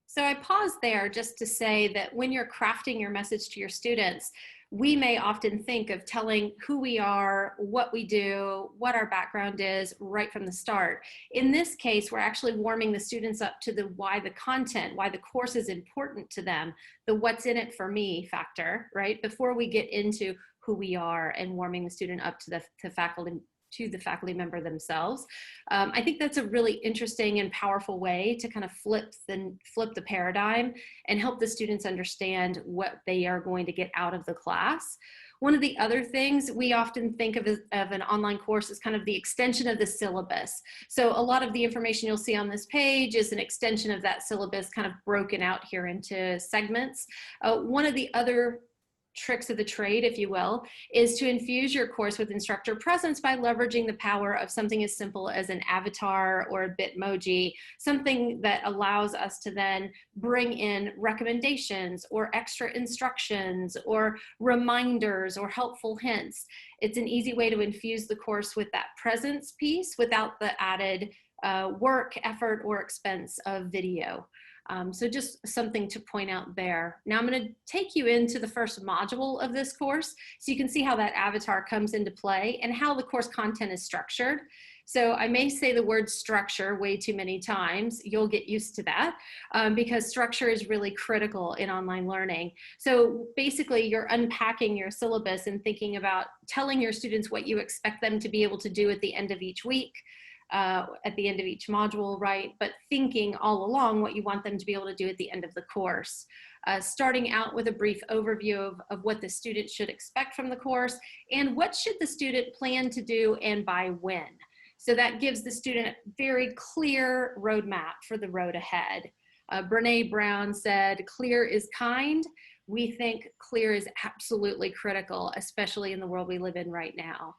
So I pause there just to say that when you're crafting your message to your students, we may often think of telling who we are, what we do, what our background is right from the start. In this case, we're actually warming the students up to the why the content, why the course is important to them, the what's in it for me factor, right? Before we get into who we are and warming the student up to the faculty member themselves. I think that's a really interesting and powerful way to kind of flip the paradigm and help the students understand what they are going to get out of the class. One of the other things we often think of an online course as kind of the extension of the syllabus. So a lot of the information you'll see on this page is an extension of that syllabus kind of broken out here into segments. One of the other tricks of the trade, if you will, is to infuse your course with instructor presence by leveraging the power of something as simple as an avatar or a Bitmoji, something that allows us to then bring in recommendations or extra instructions or reminders or helpful hints. It's an easy way to infuse the course with that presence piece without the added work, effort, or expense of video. So just something to point out there. Now I'm going to take you into the first module of this course so you can see how that avatar comes into play and how the course content is structured. So I may say the word structure way too many times. You'll get used to that because structure is really critical in online learning. So basically you're unpacking your syllabus and thinking about telling your students what you expect them to be able to do at the end of each week. At the end of each module, right? But thinking all along what you want them to be able to do at the end of the course. Starting out with a brief overview of what the student should expect from the course and what should the student plan to do and by when. So that gives the student a very clear roadmap for the road ahead. Brene Brown said, "Clear is kind." We think clear is absolutely critical, especially in the world we live in right now.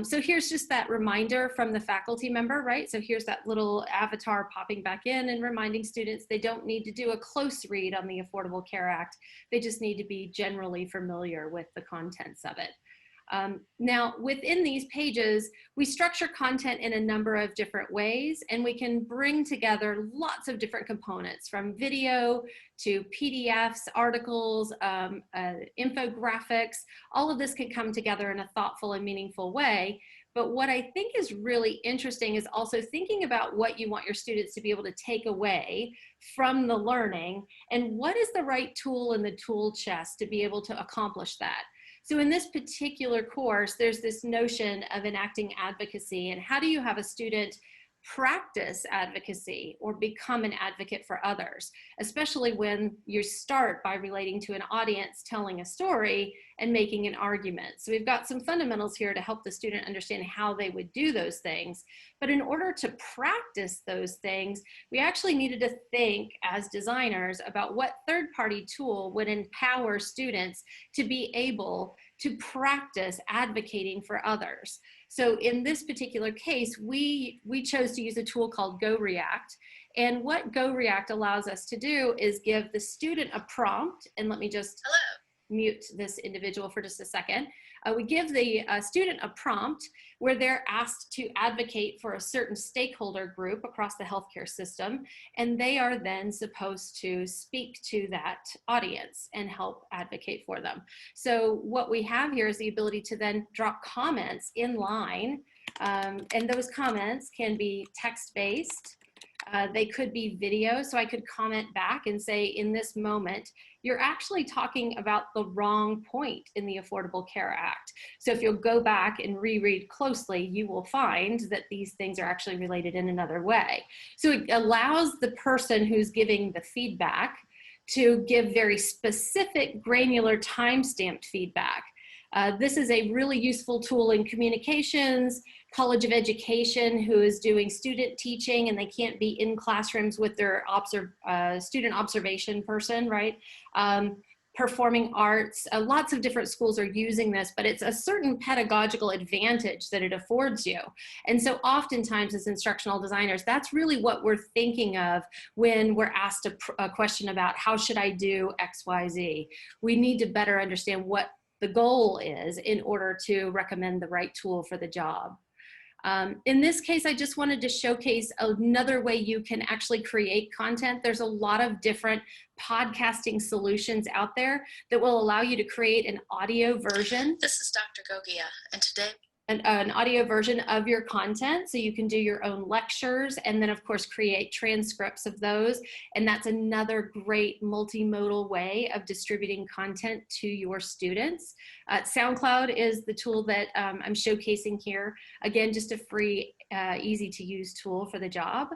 So here's just that reminder from the faculty member, right? So here's that little avatar popping back in and reminding students they don't need to do a close read on the Affordable Care Act. They just need to be generally familiar with the contents of it. Now, within these pages, we structure content in a number of different ways, and we can bring together lots of different components from video to PDFs, articles, infographics. All of this can come together in a thoughtful and meaningful way. But what I think is really interesting is also thinking about what you want your students to be able to take away from the learning and what is the right tool in the tool chest to be able to accomplish that. So in this particular course, there's this notion of enacting advocacy and how do you have a student practice advocacy or become an advocate for others, especially when you start by relating to an audience, telling a story and making an argument. So we've got some fundamentals here to help the student understand how they would do those things. But in order to practice those things, we actually needed to think as designers about what third-party tool would empower students to be able to practice advocating for others. So in this particular case, we chose to use a tool called GoReact. And what GoReact allows us to do is give the student a prompt. And let me just mute this individual for just a second. We give the student a prompt where they're asked to advocate for a certain stakeholder group across the healthcare system, and they are then supposed to speak to that audience and help advocate for them. So what we have here is the ability to then drop comments in line, and those comments can be text-based, They could be video, so I could comment back and say, in this moment, you're actually talking about the wrong point in the Affordable Care Act. So if you'll go back and reread closely, you will find that these things are actually related in another way. So it allows the person who's giving the feedback to give very specific, granular, time-stamped feedback. This is a really useful tool in communications, College of Education, who is doing student teaching and they can't be in classrooms with their student observation person, right? Performing arts, lots of different schools are using this, but it's a certain pedagogical advantage that it affords you. And so oftentimes as instructional designers, that's really what we're thinking of when we're asked a question about how should I do X, Y, Z. We need to better understand what the goal is in order to recommend the right tool for the job. In this case, I just wanted to showcase another way you can actually create content. There's a lot of different podcasting solutions out there that will allow you to create an audio version. This is Dr. Gogia, and today an audio version of your content, so you can do your own lectures and then of course create transcripts of those. And that's another great multimodal way of distributing content to your students. SoundCloud is the tool that I'm showcasing here. Again, just a free, easy to use tool for the job.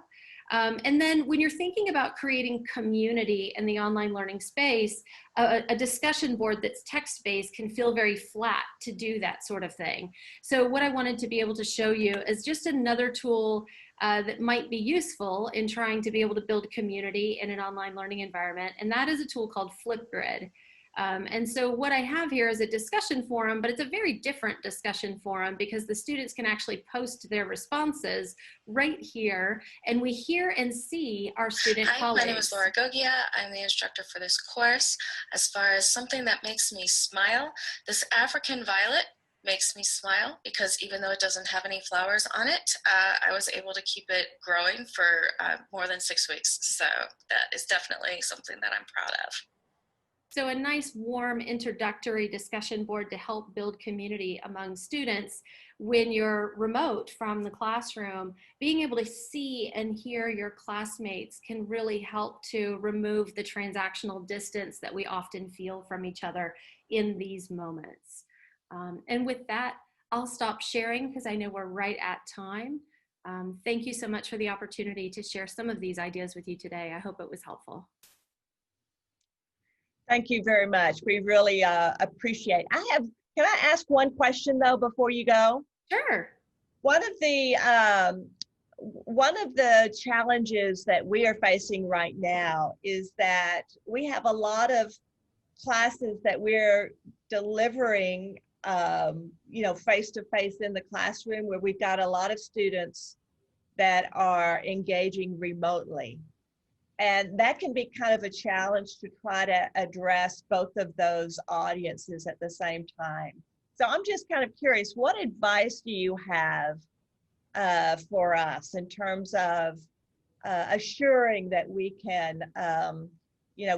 And then when you're thinking about creating community in the online learning space, a discussion board that's text-based can feel very flat to do that sort of thing. So what I wanted to be able to show you is just another tool that might be useful in trying to be able to build community in an online learning environment, and that is a tool called Flipgrid. And so what I have here is a discussion forum, but it's a very different discussion forum because the students can actually post their responses right here, and we hear and see our student colleagues. My name is Laura Gogia. I'm the instructor for this course. As far as something that makes me smile, this African violet makes me smile because even though it doesn't have any flowers on it, I was able to keep it growing for more than 6 weeks. So that is definitely something that I'm proud of. So a nice warm introductory discussion board to help build community among students when you're remote from the classroom. Being able to see and hear your classmates can really help to remove the transactional distance that we often feel from each other in these moments. And with that, I'll stop sharing because I know we're right at time. Thank you so much for the opportunity to share some of these ideas with you today. I hope it was helpful. Thank you very much. We really appreciate. Can I ask one question though before you go? Sure. One of the challenges that we are facing right now is that we have a lot of classes that we're delivering, face to face in the classroom, where we've got a lot of students that are engaging remotely. And that can be kind of a challenge to try to address both of those audiences at the same time. So I'm just kind of curious, what advice do you have for us in terms of assuring that we can,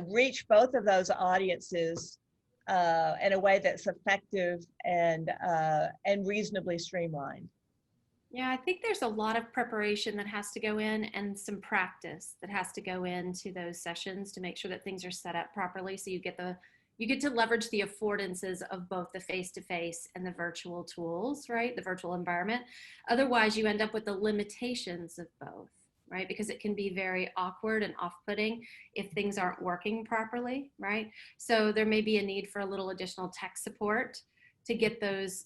reach both of those audiences in a way that's effective and reasonably streamlined? Yeah, I think there's a lot of preparation that has to go in and some practice that has to go into those sessions to make sure that things are set up properly, so you get to leverage the affordances of both the face-to-face and the virtual tools, right? The virtual environment. Otherwise, you end up with the limitations of both, right? Because it can be very awkward and off-putting if things aren't working properly, right? So there may be a need for a little additional tech support to get those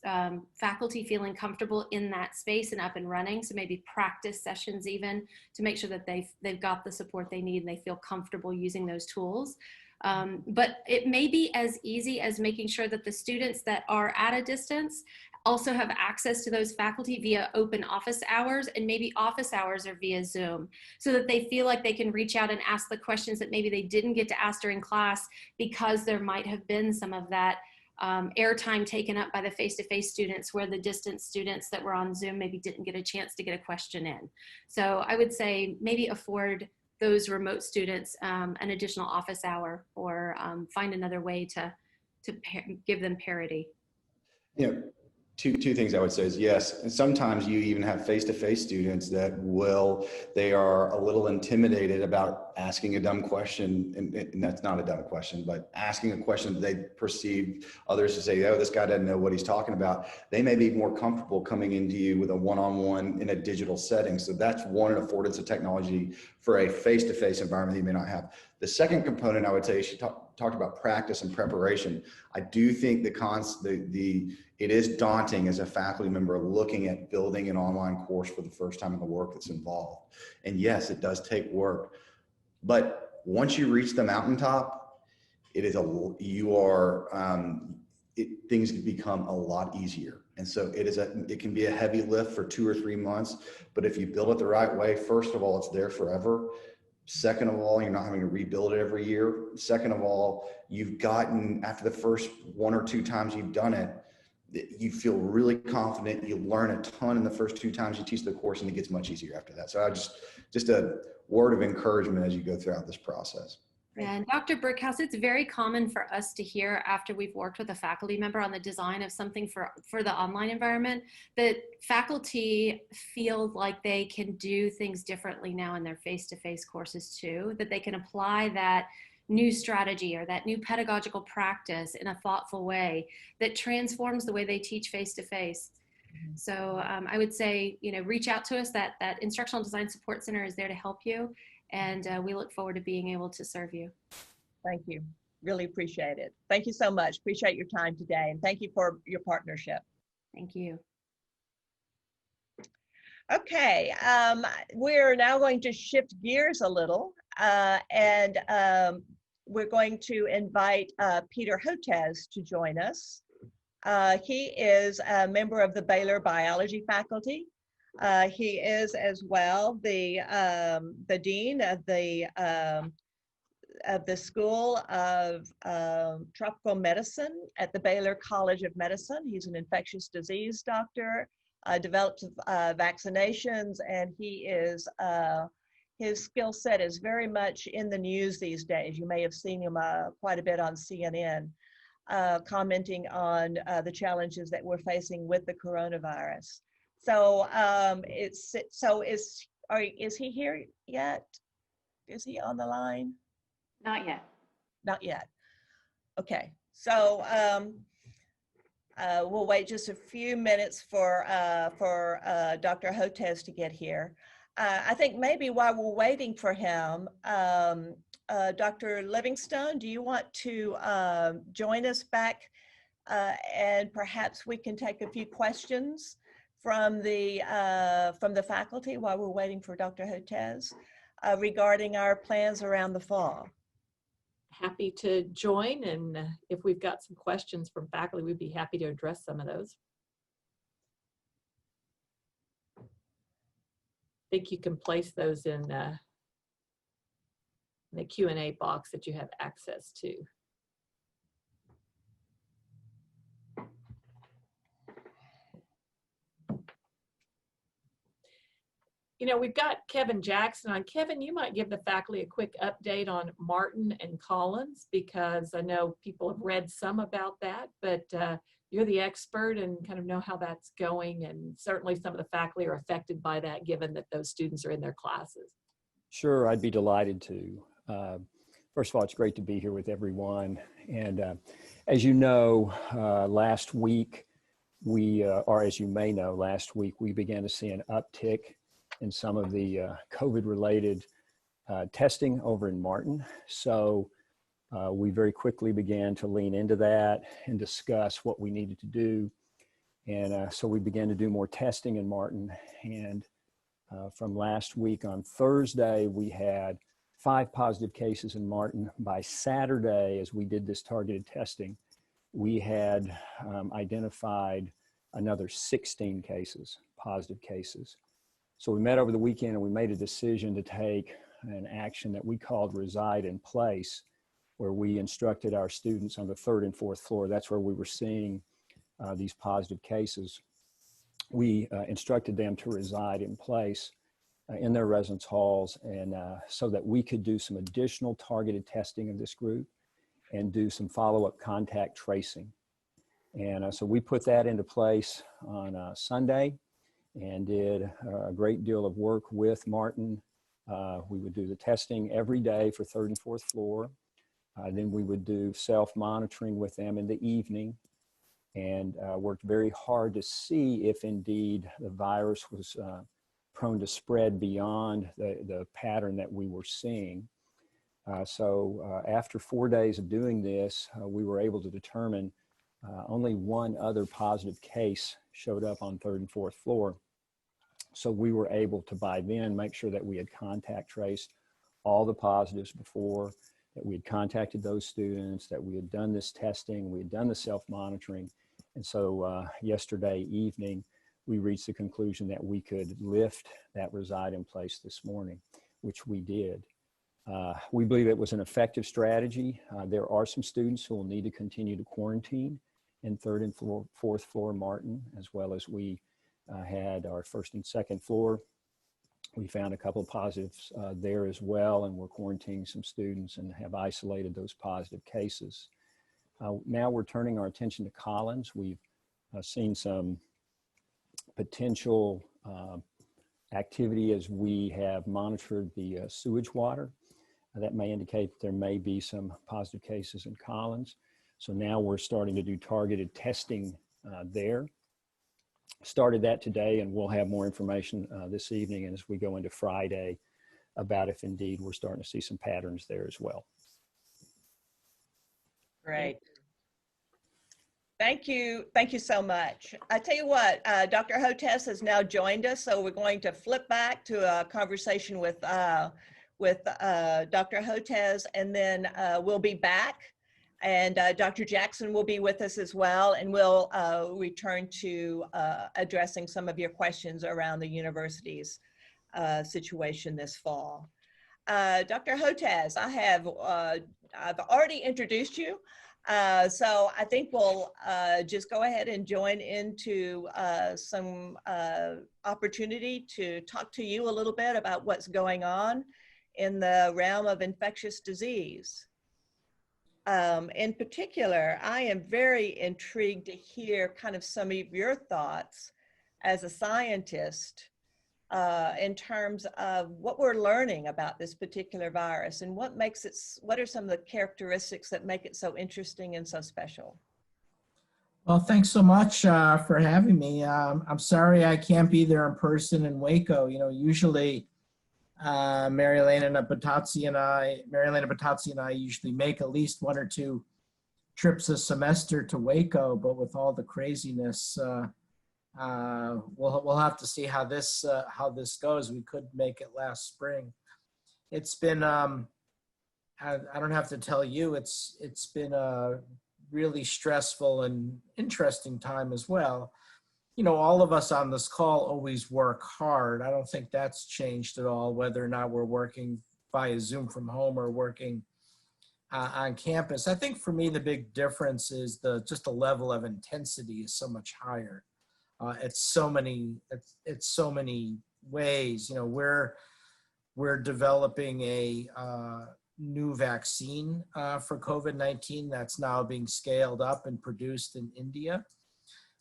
faculty feeling comfortable in that space and up and running. So maybe practice sessions even to make sure that they've got the support they need and they feel comfortable using those tools. But it may be as easy as making sure that the students that are at a distance also have access to those faculty via open office hours, and maybe office hours are via Zoom, so that they feel like they can reach out and ask the questions that maybe they didn't get to ask during class because there might have been some of that airtime taken up by the face-to-face students, where the distance students that were on Zoom maybe didn't get a chance to get a question in. So I would say maybe afford those remote students an additional office hour, or find another way to give them parity. two things I would say is yes. And sometimes you even have face-to-face students that they are a little intimidated about asking a dumb question. And that's not a dumb question, but asking a question that they perceive others to say, oh, this guy doesn't know what he's talking about. They may be more comfortable coming into you with a one-on-one in a digital setting. So that's one affordance of technology for a face-to-face environment that you may not have. The second component I would say, she talked about practice and preparation. I do think it is daunting as a faculty member looking at building an online course for the first time and the work that's involved. And yes, it does take work, but once you reach the mountaintop, things become a lot easier. And so it can be a heavy lift for 2 or 3 months, but if you build it the right way, first of all, it's there forever. Second of all, you're not having to rebuild it every year. Second of all, you've gotten, after the first 1 or 2 times you've done it, you feel really confident. You learn a ton in the first 2 times you teach the course, and it gets much easier after that. So just a word of encouragement as you go throughout this process. And Dr. Brickhouse, it's very common for us to hear after we've worked with a faculty member on the design of something for the online environment, that faculty feel like they can do things differently now in their face-to-face courses too, that they can apply that new strategy or that new pedagogical practice in a thoughtful way that transforms the way they teach face-to-face. So I would say, reach out to us. That Instructional Design Support Center is there to help you. And we look forward to being able to serve you. Thank you. Really appreciate it. Thank you so much. Appreciate your time today. And thank you for your partnership. Thank you. Okay, we're now going to shift gears a little and we're going to invite Peter Hotez to join us. He is a member of the Baylor biology faculty. He is as well the dean of the School of Tropical Medicine at the Baylor College of Medicine. He's an infectious disease doctor, develops vaccinations, and he is his skill set is very much in the news these days. You may have seen him quite a bit on CNN, commenting on the challenges that we're facing with the coronavirus. So is he here yet? Is he on the line? Not yet. Not yet. Okay. So we'll wait just a few minutes for Dr. Hotez to get here. I think maybe while we're waiting for him, Dr. Livingstone, do you want to join us back and perhaps we can take a few questions from the faculty while we're waiting for Dr. Hotez regarding our plans around the fall? Happy to join, and if we've got some questions from faculty, we'd be happy to address some of those. I think you can place those in the Q&A box that you have access to. We've got Kevin Jackson on. Kevin, you might give the faculty a quick update on Martin and Collins, because I know people have read some about that, but you're the expert and kind of know how that's going, and certainly some of the faculty are affected by that given that those students are in their classes. Sure, I'd be delighted to. First of all, it's great to be here with everyone. And as you know, last week, or as you may know, last week we began to see an uptick in some of the COVID-related testing over in Martin. So we very quickly began to lean into that and discuss what we needed to do. And so we began to do more testing in Martin. And from last week on Thursday, we had 5 positive cases in Martin. By Saturday, as we did this targeted testing, we had identified another 16 cases, positive cases. So we met over the weekend and we made a decision to take an action that we called Reside in Place, where we instructed our students on the 3rd and 4th floor. That's where we were seeing these positive cases. We instructed them to reside in place in their residence halls, and so that we could do some additional targeted testing of this group and do some follow-up contact tracing. And so we put that into place on Sunday and did a great deal of work with Martin. We would do the testing every day for 3rd and 4th floor. Then we would do self-monitoring with them in the evening, and worked very hard to see if indeed the virus was prone to spread beyond the pattern that we were seeing. So after 4 days of doing this, we were able to determine only one other positive case showed up on 3rd and 4th floor. So we were able to by then make sure that we had contact traced all the positives before, that we had contacted those students, that we had done this testing, we had done the self-monitoring. And so yesterday evening, we reached the conclusion that we could lift that reside in place this morning, which we did. We believe it was an effective strategy. There are some students who will need to continue to quarantine in 3rd and 4th floor Martin, as well as we had our 1st and 2nd floor. We found a couple of positives there as well, and we're quarantining some students and have isolated those positive cases. Now we're turning our attention to Collins. We've seen some potential activity as we have monitored the sewage water. That may indicate that there may be some positive cases in Collins. So now we're starting to do targeted testing there. Started that today, and we'll have more information this evening and as we go into Friday about if indeed we're starting to see some patterns there as well. Great. Thank you. Thank you so much. I tell you what, Dr. Hotez has now joined us, so we're going to flip back to a conversation with Dr. Hotez, and then we'll be back. And Dr. Jackson will be with us as well, and we'll return to addressing some of your questions around the university's situation this fall. Dr. Hotez, I've already introduced you, so I think we'll just go ahead and join into some opportunity to talk to you a little bit about what's going on in the realm of infectious disease. In particular, I am very intrigued to hear kind of some of your thoughts as a scientist in terms of what we're learning about this particular virus and what are some of the characteristics that make it so interesting and so special? Well, thanks so much for having me. I'm sorry I can't be there in person in Waco. You know, usually Marilena Patazzi and I usually make at least 1 or 2 trips a semester to Waco, but with all the craziness, we'll have to see how this goes. We could make it last spring. It's been I don't have to tell you, it's been a really stressful and interesting time as well. You know, all of us on this call always work hard. I don't think that's changed at all, whether or not we're working via Zoom from home or working on campus. I think for me, the big difference is just the level of intensity is so much higher. It's so many ways. You know, we're developing a new vaccine for COVID-19 that's now being scaled up and produced in India.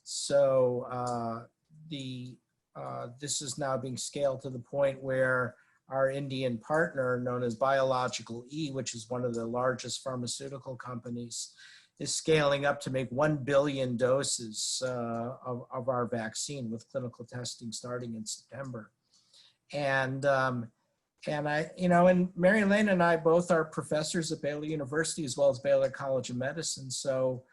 So this is now being scaled to the point where our Indian partner, known as Biological E, which is one of the largest pharmaceutical companies, is scaling up to make 1 billion doses of our vaccine, with clinical testing starting in September. And I, you know, and Mary Elaine and I both are professors at Baylor University as well as Baylor College of Medicine. So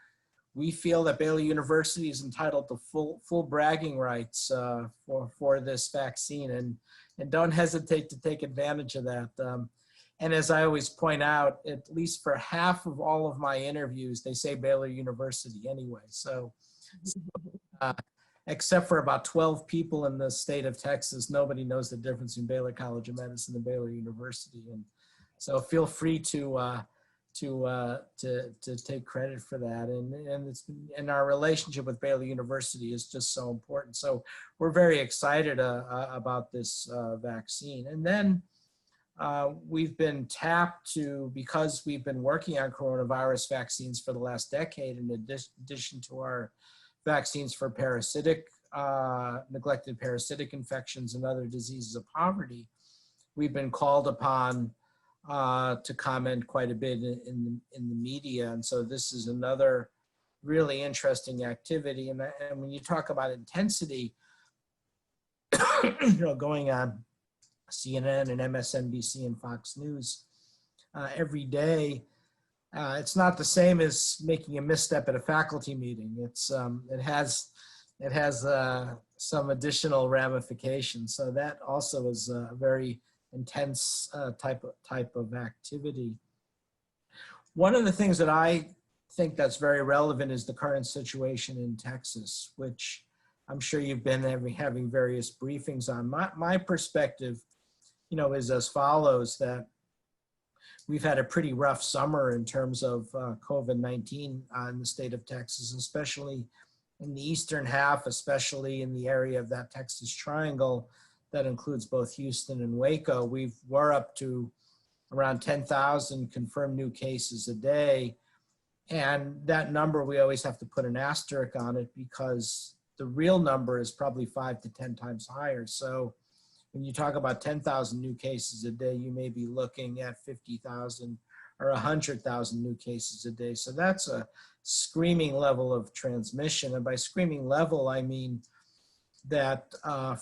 we feel that Baylor University is entitled to full bragging rights for this vaccine, and don't hesitate to take advantage of that. And as I always point out, at least for half of all of my interviews, they say Baylor University anyway. So except for about 12 people in the state of Texas, nobody knows the difference between Baylor College of Medicine and Baylor University. And so feel free to take credit for that. And our relationship with Baylor University is just so important. So we're very excited about this vaccine. And then we've been tapped to, because we've been working on coronavirus vaccines for the last decade, in addition to our vaccines for parasitic, neglected parasitic infections and other diseases of poverty, we've been called upon to comment quite a bit in the media. And so this is another really interesting activity. And when you talk about intensity, going on CNN and MSNBC and Fox News every day, it's not the same as making a misstep at a faculty meeting. It has some additional ramifications. So that also is a very intense type of activity. One of the things that I think that's very relevant is the current situation in Texas, which I'm sure you've been having various briefings on. My perspective, is as follows: that we've had a pretty rough summer in terms of COVID-19 in the state of Texas, especially in the eastern half, especially in the area of that Texas Triangle that includes both Houston and Waco. We're up to around 10,000 confirmed new cases a day. And that number, we always have to put an asterisk on it because the real number is probably 5 to 10 times higher. So when you talk about 10,000 new cases a day, you may be looking at 50,000 or 100,000 new cases a day. So that's a screaming level of transmission. And by screaming level, I mean that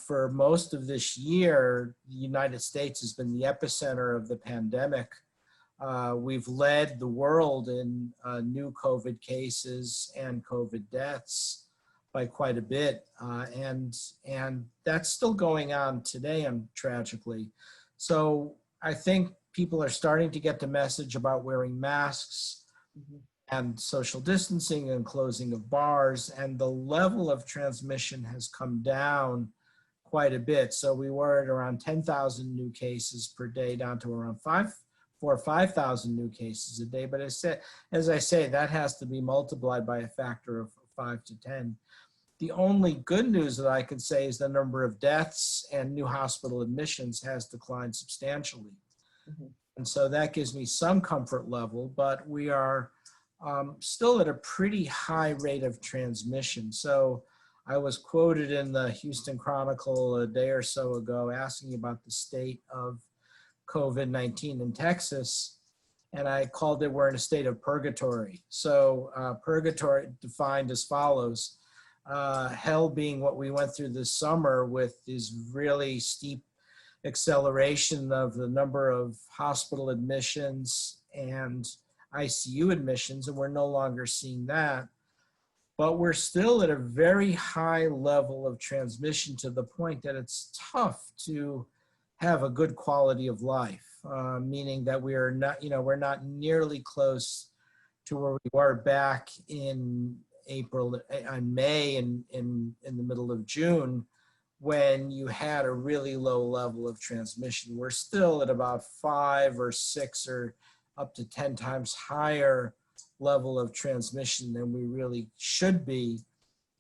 for most of this year, the United States has been the epicenter of the pandemic. We've led the world in new COVID cases and COVID deaths by quite a bit. And that's still going on today, tragically. So I think people are starting to get the message about wearing masks and social distancing and closing of bars, and the level of transmission has come down quite a bit. So we were at around 10,000 new cases per day down to around 4,000 or 5,000 new cases a day. But as I say, that has to be multiplied by a factor of 5 to 10. The only good news that I could say is the number of deaths and new hospital admissions has declined substantially. And so that gives me some comfort level, but we are still at a pretty high rate of transmission. So I was quoted in the Houston Chronicle a day or so ago asking about the state of COVID-19 in Texas, and I called it, we're in a state of purgatory. So purgatory defined as follows: hell being what we went through this summer with this really steep acceleration of the number of hospital admissions and ICU admissions, and we're no longer seeing that. But we're still at a very high level of transmission to the point that it's tough to have a good quality of life, meaning that we are not, we're not nearly close to where we were back in April and May and in the middle of June, when you had a really low level of transmission. We're still at about 5 or 6 or up to 10 times higher level of transmission than we really should be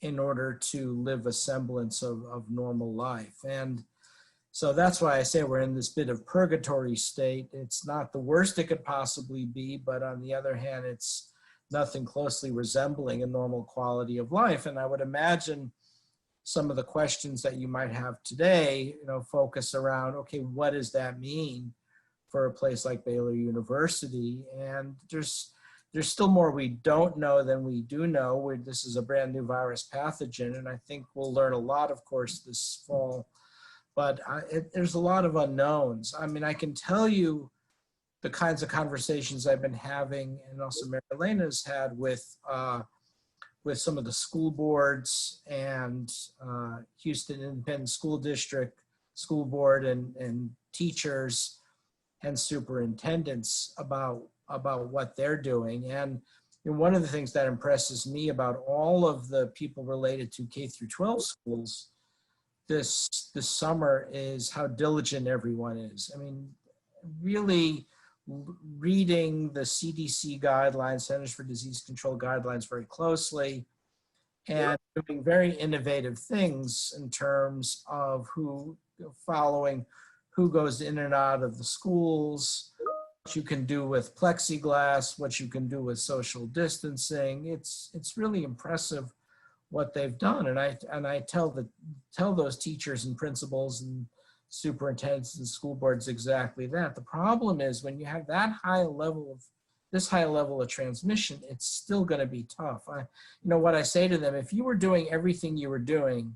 in order to live a semblance of normal life. And so that's why I say we're in this bit of purgatory state. It's not the worst it could possibly be, but on the other hand, it's nothing closely resembling a normal quality of life. And I would imagine some of the questions that you might have today, focus around, okay, what does that mean for a place like Baylor University? And there's still more we don't know than we do know. This is a brand new virus pathogen, and I think we'll learn a lot, of course, this fall. But there's a lot of unknowns. I mean, I can tell you the kinds of conversations I've been having, and also Mary Elena's had with some of the school boards and Houston Independent School District, school board, and teachers and superintendents about what they're doing. And one of the things that impresses me about all of the people related to K through 12 schools this summer is how diligent everyone is. I mean, really reading the CDC guidelines, Centers for Disease Control guidelines, very closely, and doing very innovative things in terms of following who goes in and out of the schools, what you can do with plexiglass, what you can do with social distancing. It's really impressive what they've done. And I tell those teachers and principals and superintendents and school boards exactly that. The problem is when you have this high level of transmission, it's still going to be tough. What I say to them, if you were doing everything you were doing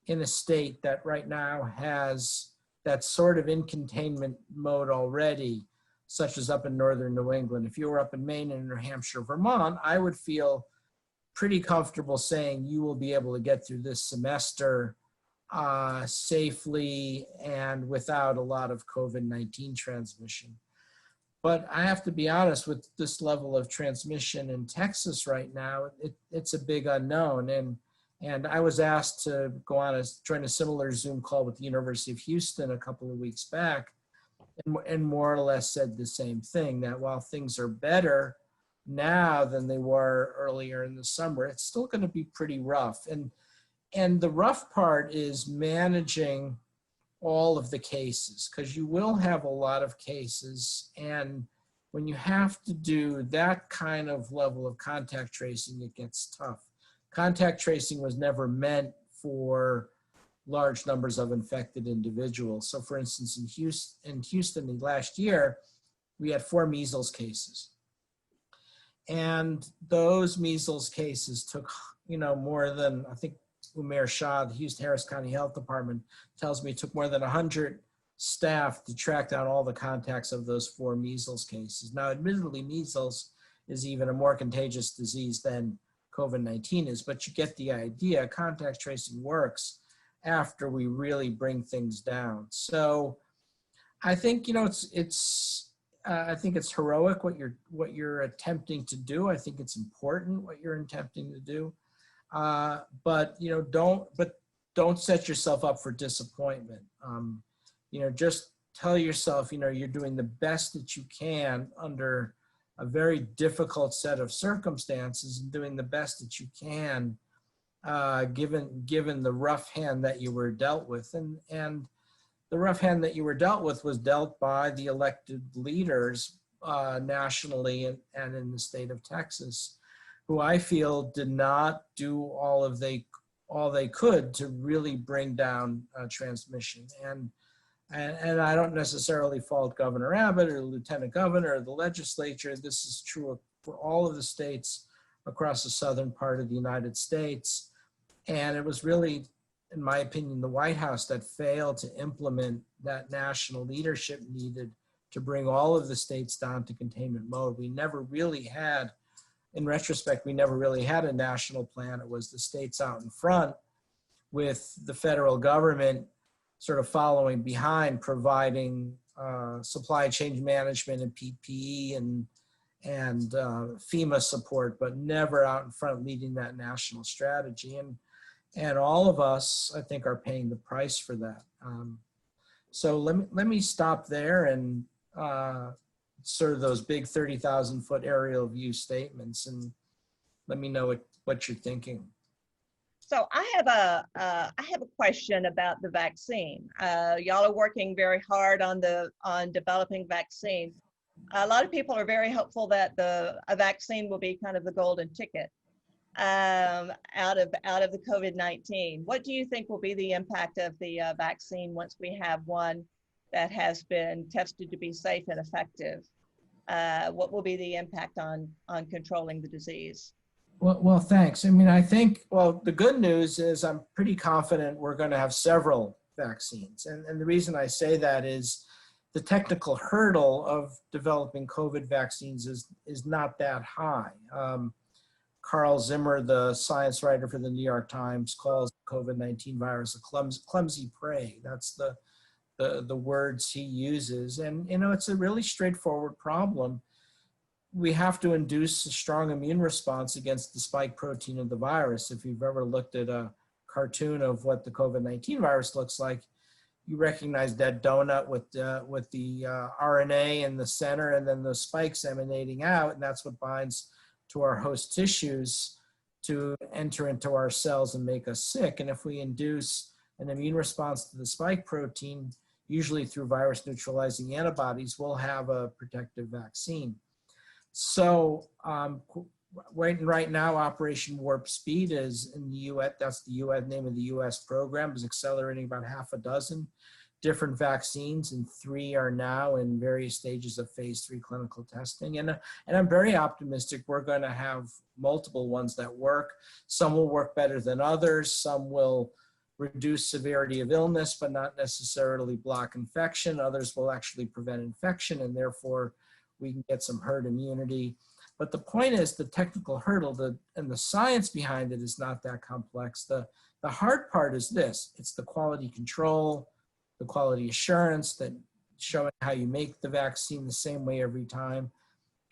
in a state that right now has that sort of in containment mode already, such as up in northern New England, if you were up in Maine and New Hampshire, Vermont, I would feel pretty comfortable saying you will be able to get through this semester safely and without a lot of COVID-19 transmission. But I have to be honest, with this level of transmission in Texas right now, it's a big unknown. And I was asked to join a similar Zoom call with the University of Houston a couple of weeks back, and more or less said the same thing, that while things are better now than they were earlier in the summer, it's still going to be pretty rough. And the rough part is managing all of the cases, because you will have a lot of cases. And when you have to do that kind of level of contact tracing, it gets tough. Contact tracing was never meant for large numbers of infected individuals. So for instance, in Houston last year, we had 4 measles cases. And those measles cases took, more than, I think Umair Shah, the Houston Harris County Health Department, tells me it took more than 100 staff to track down all the contacts of those 4 measles cases. Now, admittedly, measles is even a more contagious disease than COVID-19 is, but you get the idea. Contact tracing works after we really bring things down. So I think, I think it's heroic what you're attempting to do. I think it's important what you're attempting to do. But don't set yourself up for disappointment. Just tell yourself, you're doing the best that you can under a very difficult set of circumstances, and doing the best that you can, given the rough hand that you were dealt with. And the rough hand that you were dealt with was dealt by the elected leaders nationally and in the state of Texas, who I feel did not do all they could to really bring down transmission. And I don't necessarily fault Governor Abbott or the Lieutenant Governor or the legislature. This is true for all of the states across the southern part of the United States. And it was really, in my opinion, the White House that failed to implement that national leadership needed to bring all of the states down to containment mode. We never really had, in retrospect, we never really had a national plan. It was the states out in front, with the federal government sort of following behind, providing supply chain management and PPE and FEMA support, but never out in front leading that national strategy. And all of us, I think, are paying the price for that. So let me stop there and sort of those big 30,000 foot aerial view statements, and let me know what you're thinking. So I have a question about the vaccine. Y'all are working very hard on developing vaccine. A lot of people are very hopeful that a vaccine will be kind of the golden ticket out of the COVID-19. What do you think will be the impact of the vaccine once we have one that has been tested to be safe and effective? What will be the impact on controlling the disease? Well, thanks. I mean, I think, the good news is I'm pretty confident we're going to have several vaccines. And the reason I say that is the technical hurdle of developing COVID vaccines is not that high. Carl Zimmer, the science writer for the New York Times, calls the COVID-19 virus a clumsy prey. That's the words he uses. And, it's a really straightforward problem. We have to induce a strong immune response against the spike protein of the virus. If you've ever looked at a cartoon of what the COVID-19 virus looks like, you recognize that donut with the RNA in the center and then the spikes emanating out, and that's what binds to our host tissues to enter into our cells and make us sick. And if we induce an immune response to the spike protein, usually through virus neutralizing antibodies, will have a protective vaccine. So right now, Operation Warp Speed is in the U.S. That's the U.S. name of the U.S. program, is accelerating about half a dozen different vaccines, and 3 are now in various stages of phase 3 clinical testing. And I'm very optimistic we're going to have multiple ones that work. Some will work better than others. Some will reduce severity of illness, but not necessarily block infection. Others will actually prevent infection, and therefore we can get some herd immunity. But the point is, the technical hurdle and the science behind it is not that complex. The hard part is this: it's the quality control, the quality assurance, that showing how you make the vaccine the same way every time,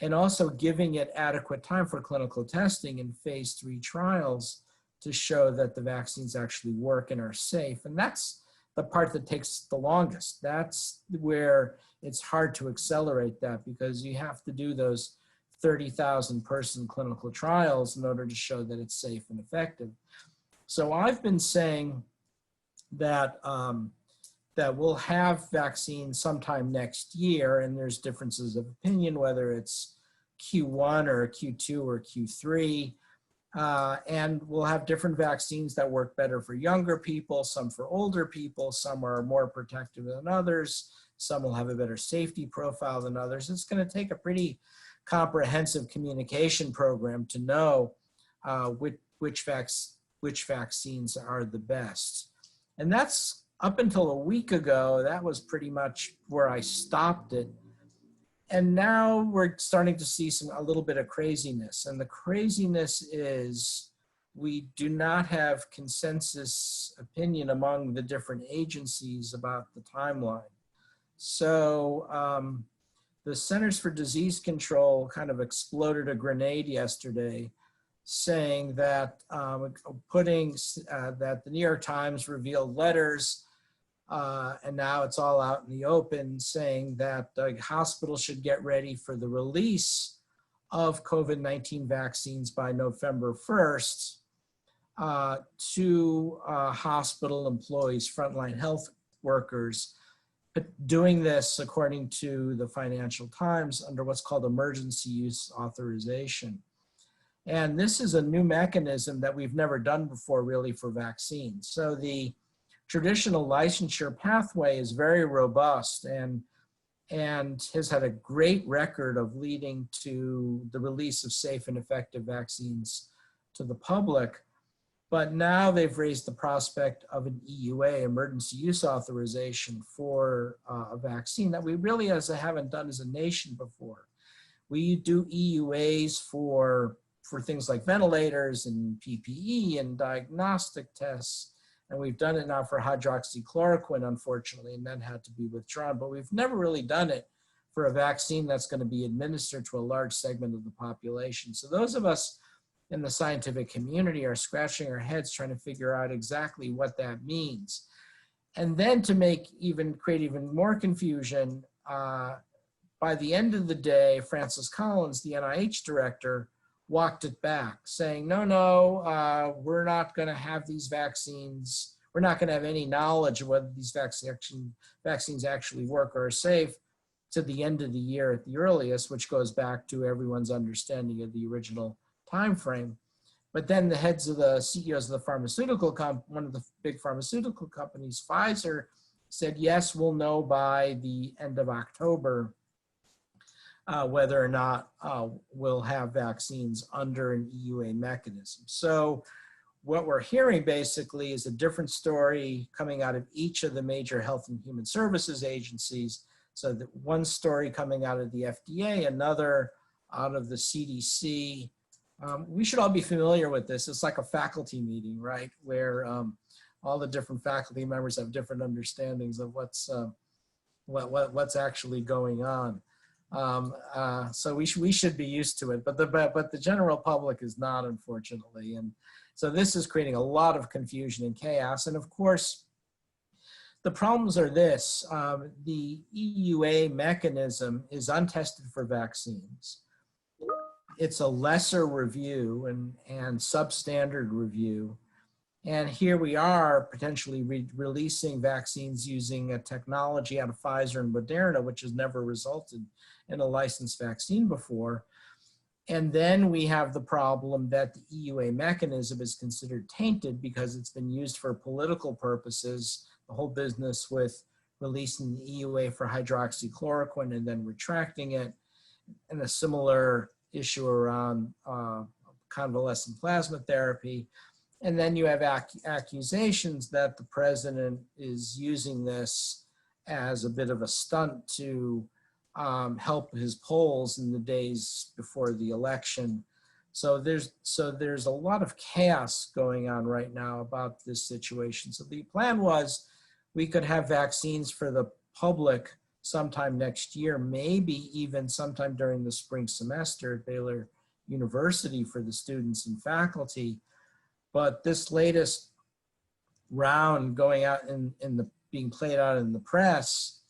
and also giving it adequate time for clinical testing in phase 3 trials to show that the vaccines actually work and are safe. And that's the part that takes the longest. That's where it's hard to accelerate that, because you have to do those 30,000 person clinical trials in order to show that it's safe and effective. So I've been saying that that we'll have vaccines sometime next year, and there's differences of opinion whether it's Q1 or Q2 or Q3. And we'll have different vaccines that work better for younger people, some for older people, some are more protective than others, some will have a better safety profile than others. It's going to take a pretty comprehensive communication program to know which vaccines are the best. And that's, up until a week ago, that was pretty much where I stopped it. And now we're starting to see a little bit of craziness. And the craziness is we do not have consensus opinion among the different agencies about the timeline. So the Centers for Disease Control kind of exploded a grenade yesterday, saying that that the New York Times revealed letters, and now it's all out in the open, saying that the hospital should get ready for the release of COVID-19 vaccines by November 1st to hospital employees, frontline health workers, but doing this, according to the Financial Times, under what's called emergency use authorization. And this is a new mechanism that we've never done before, really, for vaccines. So the traditional licensure pathway is very robust and has had a great record of leading to the release of safe and effective vaccines to the public. But now they've raised the prospect of an EUA, emergency use authorization, for a vaccine that we really haven't done as a nation before. We do EUAs for things like ventilators and PPE and diagnostic tests. And we've done it now for hydroxychloroquine, unfortunately, and that had to be withdrawn. But we've never really done it for a vaccine that's going to be administered to a large segment of the population. So those of us in the scientific community are scratching our heads trying to figure out exactly what that means. And then to create even more confusion, by the end of the day, Francis Collins, the NIH director, walked it back, saying, no, we're not going to have these vaccines. We're not going to have any knowledge of whether these vaccines actually work or are safe to the end of the year at the earliest, which goes back to everyone's understanding of the original time frame. But then the heads of the CEOs of the one of the big pharmaceutical companies, Pfizer, said, yes, we'll know by the end of October whether or not we'll have vaccines under an EUA mechanism. So what we're hearing basically is a different story coming out of each of the major health and human services agencies. So that one story coming out of the FDA, another out of the CDC. We should all be familiar with this. It's like a faculty meeting, right? Where all the different faculty members have different understandings of what's actually going on. So we should be used to it, but the general public is not, unfortunately. And so this is creating a lot of confusion and chaos. And of course, the problems are this: the EUA mechanism is untested for vaccines. It's a lesser review and substandard review. And here we are potentially releasing vaccines using a technology out of Pfizer and Moderna, which has never resulted in a licensed vaccine before. And then we have the problem that the EUA mechanism is considered tainted because it's been used for political purposes, the whole business with releasing the EUA for hydroxychloroquine and then retracting it, and a similar issue around convalescent plasma therapy. And then you have accusations that the president is using this as a bit of a stunt to help his polls in the days before the election. So there's a lot of chaos going on right now about this situation. So the plan was we could have vaccines for the public sometime next year, maybe even sometime during the spring semester at Baylor University for the students and faculty. But this latest round going out being played out in the press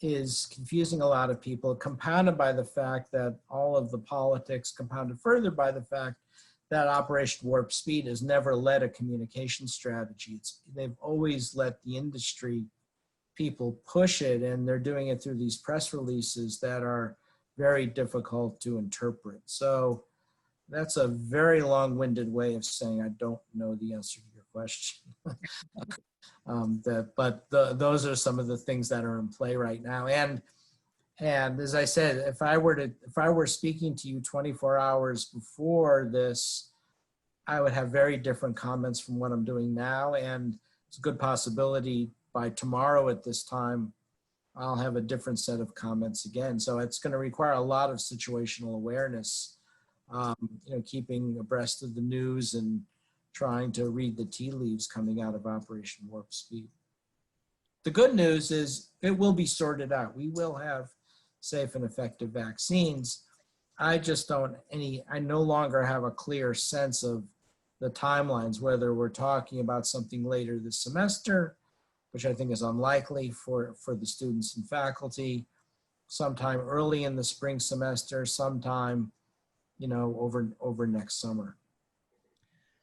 is confusing a lot of people, compounded by the fact that all of the politics, compounded further by the fact that Operation Warp Speed has never led a communication strategy. They've always let the industry people push it, and they're doing it through these press releases that are very difficult to interpret. So that's a very long-winded way of saying I don't know the answer to your question. Those are some of the things that are in play right now. And as I said, if I were speaking to you 24 hours before this, I would have very different comments from what I'm doing now. And it's a good possibility by tomorrow at this time, I'll have a different set of comments again. So it's going to require a lot of situational awareness, keeping abreast of the news and trying to read the tea leaves coming out of Operation Warp Speed. The good news is it will be sorted out. We will have safe and effective vaccines. I no longer have a clear sense of the timelines, whether we're talking about something later this semester, which I think is unlikely for the students and faculty, sometime early in the spring semester, sometime, over next summer.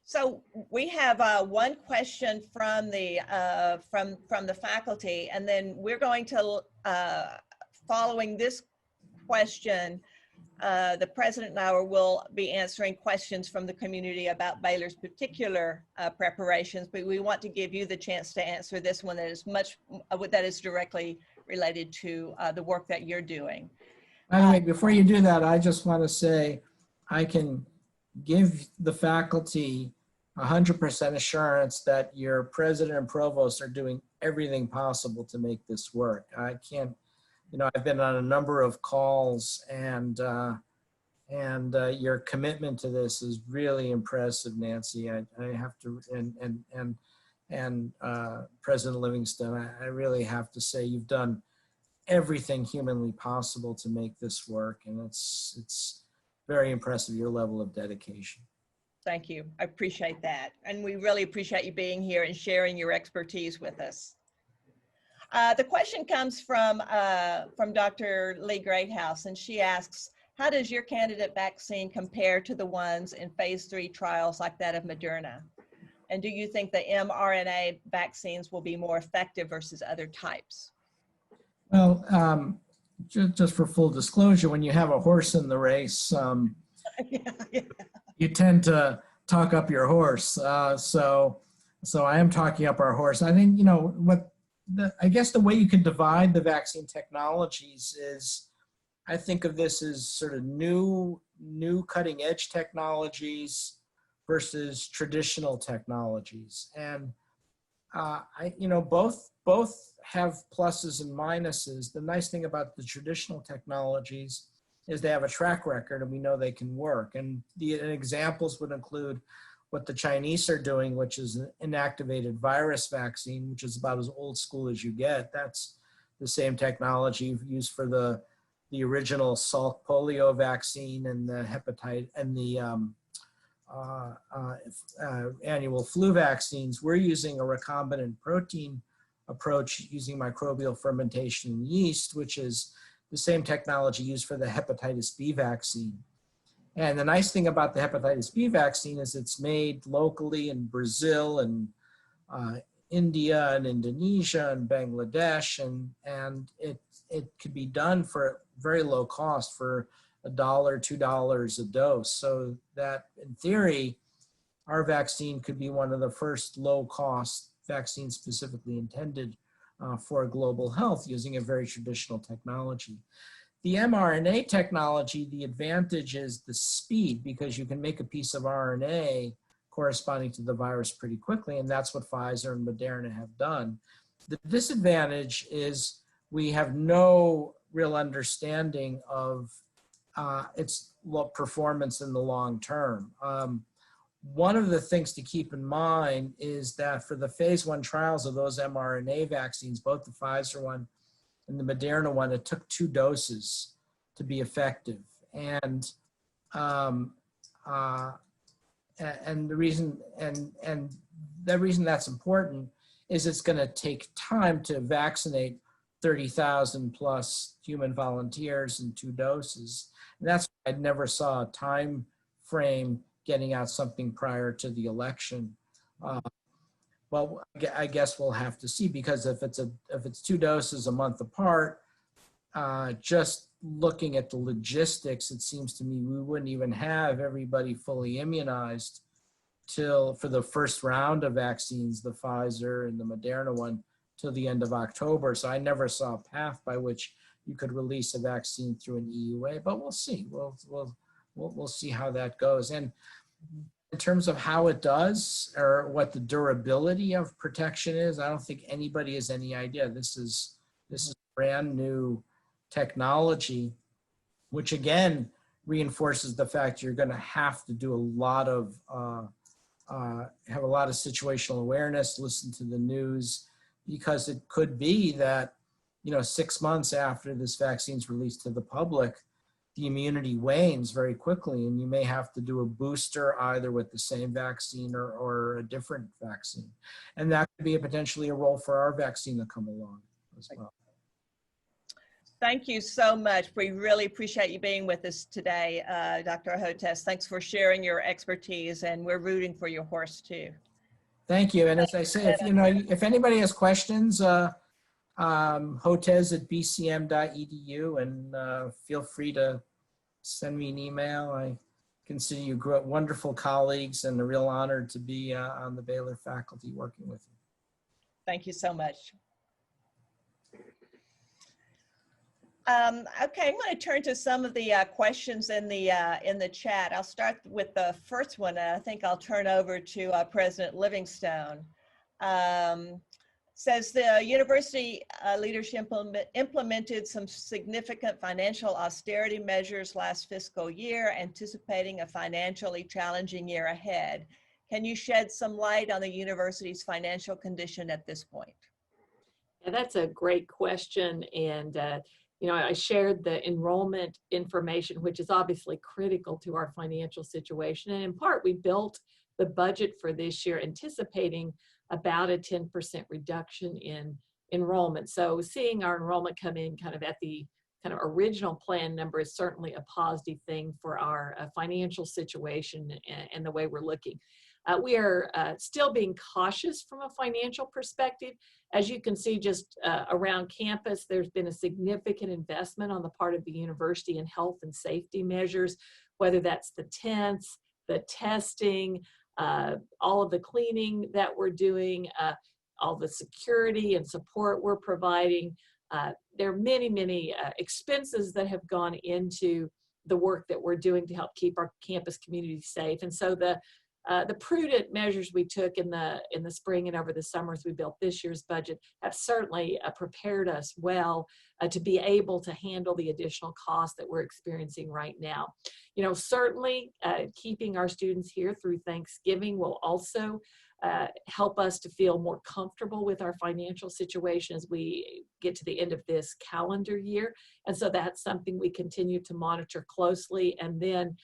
So we have one question from the faculty, and then we're going to, following this question, the president and I will be answering questions from the community about Baylor's particular preparations, but we want to give you the chance to answer this one that is directly related to the work that you're doing. By the way, before you do that, I just want to say I can give the faculty 100% assurance that your president and provost are doing everything possible to make this work. I can't, I've been on a number of calls, and your commitment to this is really impressive, Nancy. I have to, and President Livingston, I really have to say you've done everything humanly possible to make this work, and it's very impressive, your level of dedication. Thank you. I appreciate that. And we really appreciate you being here and sharing your expertise with us. The question comes from Dr. Lee Greathouse, and she asks, how does your candidate vaccine compare to the ones in phase 3 trials like that of Moderna? And do you think the mRNA vaccines will be more effective versus other types? Well, just for full disclosure, when you have a horse in the race, you tend to talk up your horse. So I am talking up our horse. I think, I guess the way you can divide the vaccine technologies is, I think of this as sort of new cutting edge technologies versus traditional technologies. And both have pluses and minuses. The nice thing about the traditional technologies is they have a track record and we know they can work. And the examples would include what the Chinese are doing, which is an inactivated virus vaccine, which is about as old school as you get. That's the same technology used for the original Salk polio vaccine and the hepatitis and the annual flu vaccines. We're using a recombinant protein approach using microbial fermentation in yeast, which is the same technology used for the hepatitis B vaccine. And the nice thing about the hepatitis B vaccine is it's made locally in Brazil and India and Indonesia and Bangladesh, and it could be done for very low cost for $1, $2 a dose. So that in theory, our vaccine could be one of the first low cost vaccines specifically intended for global health using a very traditional technology. The mRNA technology, the advantage is the speed, because you can make a piece of RNA corresponding to the virus pretty quickly, and that's what Pfizer and Moderna have done. The disadvantage is we have no real understanding of its performance in the long term. One of the things to keep in mind is that for the phase 1 trials of those mRNA vaccines, both the Pfizer one and the Moderna one, it took 2 doses to be effective. And the reason that's important is it's going to take time to vaccinate 30,000 plus human volunteers in 2 doses. And that's why I never saw a time frame getting out something prior to the election. Well, I guess we'll have to see, because if it's 2 doses a month apart, just looking at the logistics, it seems to me we wouldn't even have everybody fully immunized for the first round of vaccines, the Pfizer and the Moderna one, till the end of October. So I never saw a path by which you could release a vaccine through an EUA, but we'll see. We'll see how that goes. And in terms of how it does or what the durability of protection is, I don't think anybody has any idea. This is brand new technology, which again reinforces the fact you're going to have to do a lot of have a lot of situational awareness, listen to the news, because it could be that 6 months after this vaccine's released to the public, the immunity wanes very quickly, and you may have to do a booster either with the same vaccine or a different vaccine. And that could be potentially a role for our vaccine to come along as well. Thank you so much. We really appreciate you being with us today, Dr. Hotez. Thanks for sharing your expertise, and we're rooting for your horse too. Thank you. And as I say, if anybody has questions, hotez@bcm.edu, and feel free to send me an email. I consider you wonderful colleagues, and a real honor to be on the Baylor faculty working with you. Thank you so much. Okay, I'm going to turn to some of the questions in the chat. I'll start with the first one. I think I'll turn over to President Livingstone. Says the university leadership implemented some significant financial austerity measures last fiscal year, anticipating a financially challenging year ahead. Can you shed some light on the university's financial condition at this point? Yeah, that's a great question. And I shared the enrollment information, which is obviously critical to our financial situation. And in part, we built the budget for this year anticipating about a 10% reduction in enrollment. So seeing our enrollment come in kind of at the kind of original plan number is certainly a positive thing for our financial situation and the way we're looking. We are still being cautious from a financial perspective. As you can see, just around campus, there's been a significant investment on the part of the university in health and safety measures, whether that's the tents, the testing, all of the cleaning that we're doing, all the security and support we're providing. There are many, many expenses that have gone into the work that we're doing to help keep our campus community safe. And so the prudent measures we took in the spring and over the summer as we built this year's budget have certainly prepared us well to be able to handle the additional costs that we're experiencing right now. Certainly keeping our students here through Thanksgiving will also help us to feel more comfortable with our financial situation as we get to the end of this calendar year. And so that's something we continue to monitor closely. And then,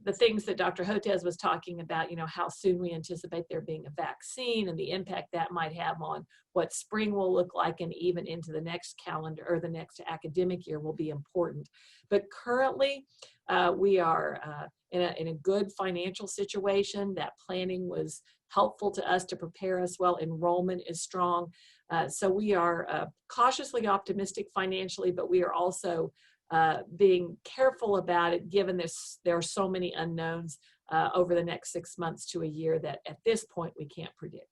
the things that Dr. Hotez was talking about, you know, how soon we anticipate there being a vaccine and the impact that might have on what spring will look like and even into the next calendar or the next academic year will be important. But currently, we are in a good financial situation. That planning was helpful to us to prepare us well. Enrollment is strong. So we are cautiously optimistic financially, but we are also being careful about it, given there are so many unknowns over the next 6 months to a year that at this point we can't predict.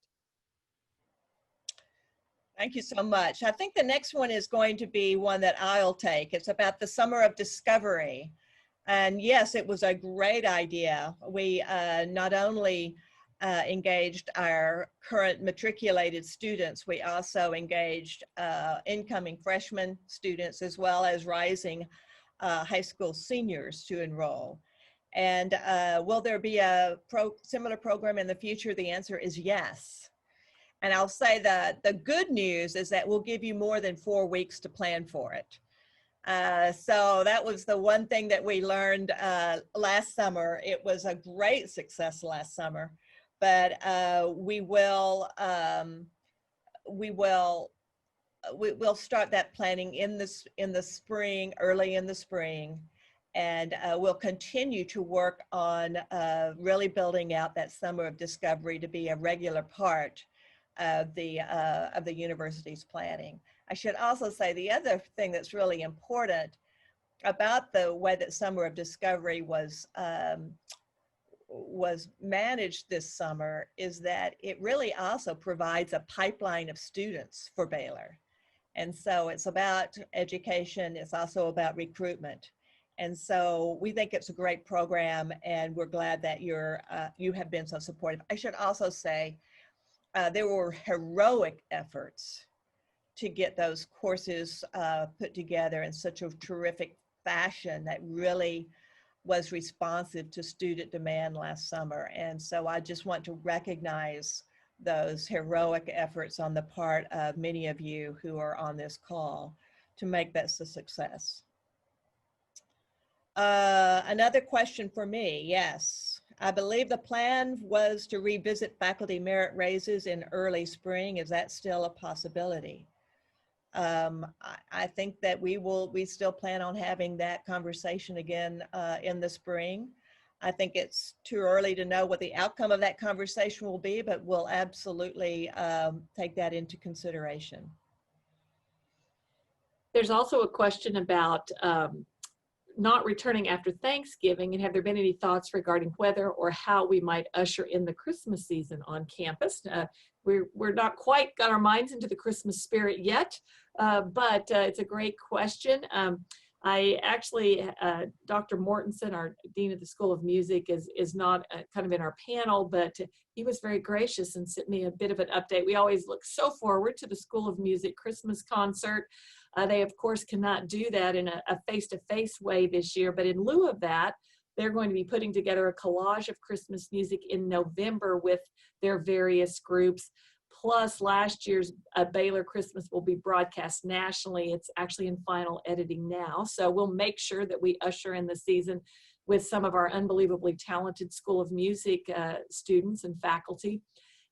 Thank you so much. I think the next one is going to be one that I'll take. It's about the Summer of Discovery. And yes, it was a great idea. We not only engaged our current matriculated students, we also engaged incoming freshman students as well as rising high school seniors to enroll. And will there be a similar program in the future? The answer is yes. And I'll say that the good news is that we'll give you more than 4 weeks to plan for it. So that was the one thing that we learned last summer. It was a great success last summer, but we'll start that planning in the spring, early in the spring, and we'll continue to work on really building out that Summer of Discovery to be a regular part of the university's planning. I should also say the other thing that's really important about the way that Summer of Discovery was managed this summer is that it really also provides a pipeline of students for Baylor. And so it's about education, it's also about recruitment. And so we think it's a great program, and we're glad that you have been so supportive. I should also say there were heroic efforts to get those courses put together in such a terrific fashion that really was responsive to student demand last summer. And so I just want to recognize those heroic efforts on the part of many of you who are on this call to make this a success. Another question for me, yes. I believe the plan was to revisit faculty merit raises in early spring. Is that still a possibility? I think that we still plan on having that conversation again in the spring. I think it's too early to know what the outcome of that conversation will be, but we'll absolutely take that into consideration. There's also a question about not returning after Thanksgiving, and have there been any thoughts regarding whether or how we might usher in the Christmas season on campus? We're not quite got our minds into the Christmas spirit yet, but it's a great question. I actually, Dr. Mortensen, our Dean of the School of Music, is not kind of in our panel, but he was very gracious and sent me a bit of an update. We always look so forward to the School of Music Christmas concert. They, of course, cannot do that in a face-to-face way this year, but in lieu of that, they're going to be putting together a collage of Christmas music in November with their various groups. Plus, last year's Baylor Christmas will be broadcast nationally. It's actually in final editing now. So we'll make sure that we usher in the season with some of our unbelievably talented School of Music students and faculty.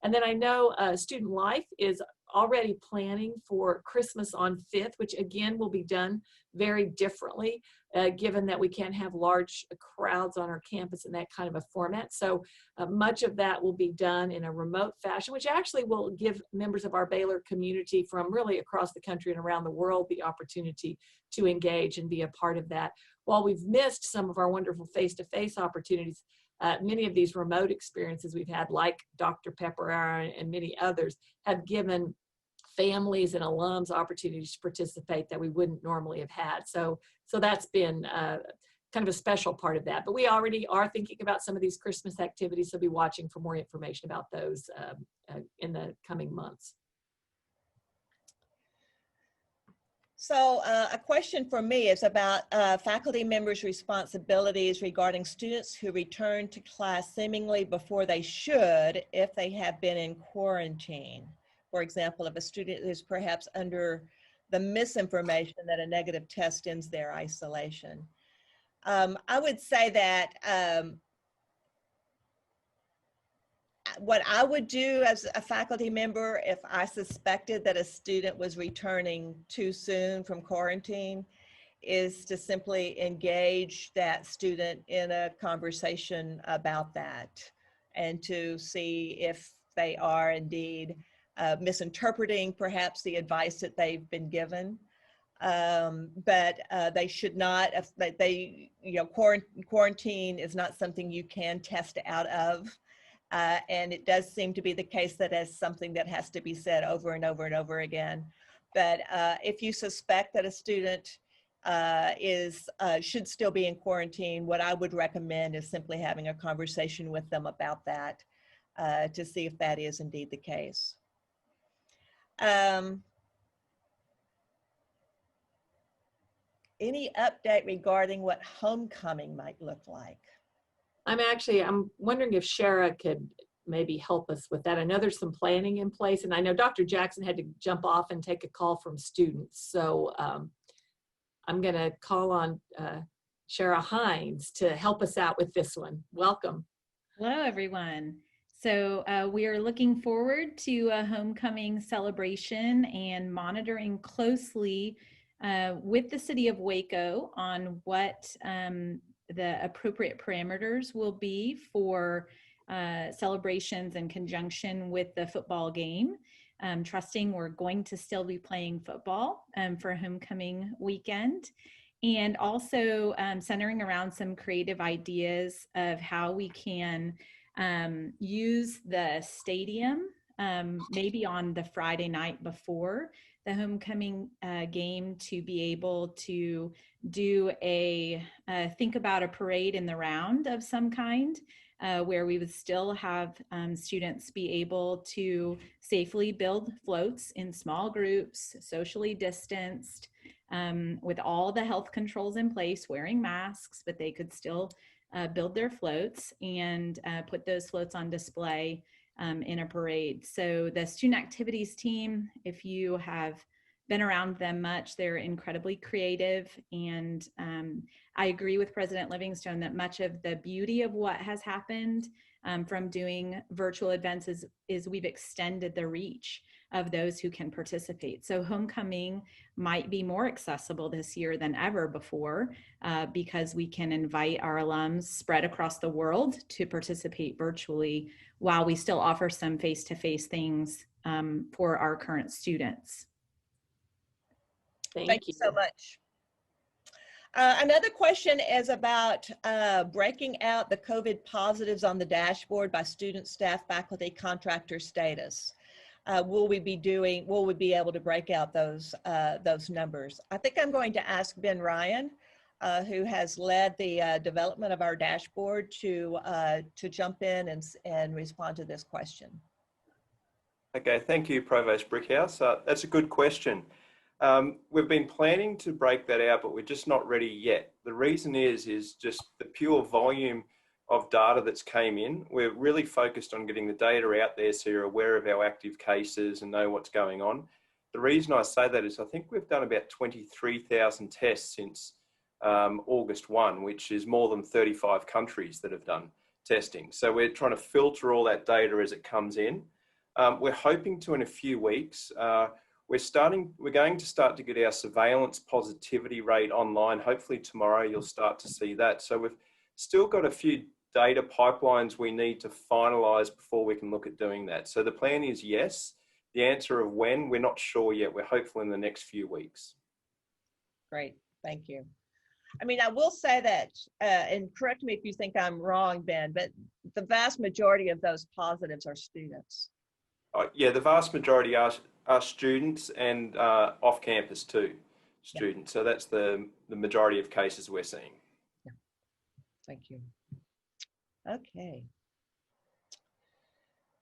And then I know Student Life is already planning for Christmas on 5th, which again will be done very differently, given that we can't have large crowds on our campus in that kind of a format. So much of that will be done in a remote fashion, which actually will give members of our Baylor community from really across the country and around the world the opportunity to engage and be a part of that. While we've missed some of our wonderful face-to-face opportunities, many of these remote experiences we've had, like Dr. Pepper and many others, have given families and alums opportunities to participate that we wouldn't normally have had. So that's been kind of a special part of that. But we already are thinking about some of these Christmas activities, so be watching for more information about those in the coming months. So a question for me is about faculty members' responsibilities regarding students who return to class seemingly before they should if they have been in quarantine. For example, if a student is perhaps under the misinformation that a negative test ends their isolation. I would say that what I would do as a faculty member, if I suspected that a student was returning too soon from quarantine, is to simply engage that student in a conversation about that and to see if they are indeed misinterpreting perhaps the advice that they've been given. But they should not, quarantine is not something you can test out of. And it does seem to be the case that is something that has to be said over and over and over again. But if you suspect that a student should still be in quarantine, what I would recommend is simply having a conversation with them about that to see if that is indeed the case. Any update regarding what homecoming might look like? I'm wondering if Shara could maybe help us with that. I know there's some planning in place, and I know Dr. Jackson had to jump off and take a call from students. So I'm gonna call on Shara Hines to help us out with this one. Welcome. Hello, everyone. So we are looking forward to a homecoming celebration and monitoring closely with the city of Waco on what the appropriate parameters will be for celebrations in conjunction with the football game. Trusting we're going to still be playing football for homecoming weekend. And also centering around some creative ideas of how we can use the stadium maybe on the Friday night before the homecoming game to be able to do think about a parade in the round of some kind where we would still have students be able to safely build floats in small groups, socially distanced, with all the health controls in place, wearing masks, but they could still build their floats and put those floats on display in a parade. So the student activities team, if you have been around them much, they're incredibly creative. And I agree with President Livingstone that much of the beauty of what has happened from doing virtual events is we've extended the reach of those who can participate. So homecoming might be more accessible this year than ever before because we can invite our alums spread across the world to participate virtually while we still offer some face-to-face things for our current students. Thank you so much. Another question is about breaking out the COVID positives on the dashboard by student, staff, faculty, contractor status. Will we be able to break out those numbers? I think I'm going to ask Ben Ryan, who has led the development of our dashboard, to jump in and respond to this question. Okay, thank you, Provost Brickhouse. That's a good question. We've been planning to break that out, but we're just not ready yet. The reason is just the pure volume of data that's came in. We're really focused on getting the data out there so you're aware of our active cases and know what's going on. The reason I say that is I think we've done about 23,000 tests since August 1, which is more than 35 countries that have done testing. So we're trying to filter all that data as it comes in. We're hoping to, in a few weeks, we're going to start to get our surveillance positivity rate online. Hopefully tomorrow you'll start to see that. So we've still got a few data pipelines we need to finalize before we can look at doing that. So the plan is yes. The answer of when, we're not sure yet. We're hopeful in the next few weeks. Great, thank you. I mean, I will say that, and correct me if you think I'm wrong, Ben, but the vast majority of those positives are students. Yeah, the vast majority are students and off campus too, students. Yeah. So that's the majority of cases we're seeing. Yeah. Thank you. Okay.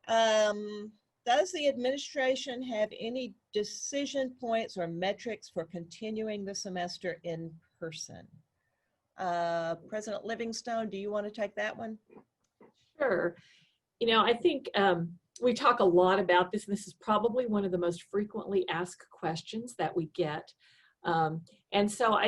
Does the administration have any decision points or metrics for continuing the semester in person? President Livingstone, do you want to take that one? Sure. You know, I think we talk a lot about this, and this is probably one of the most frequently asked questions that we get. And so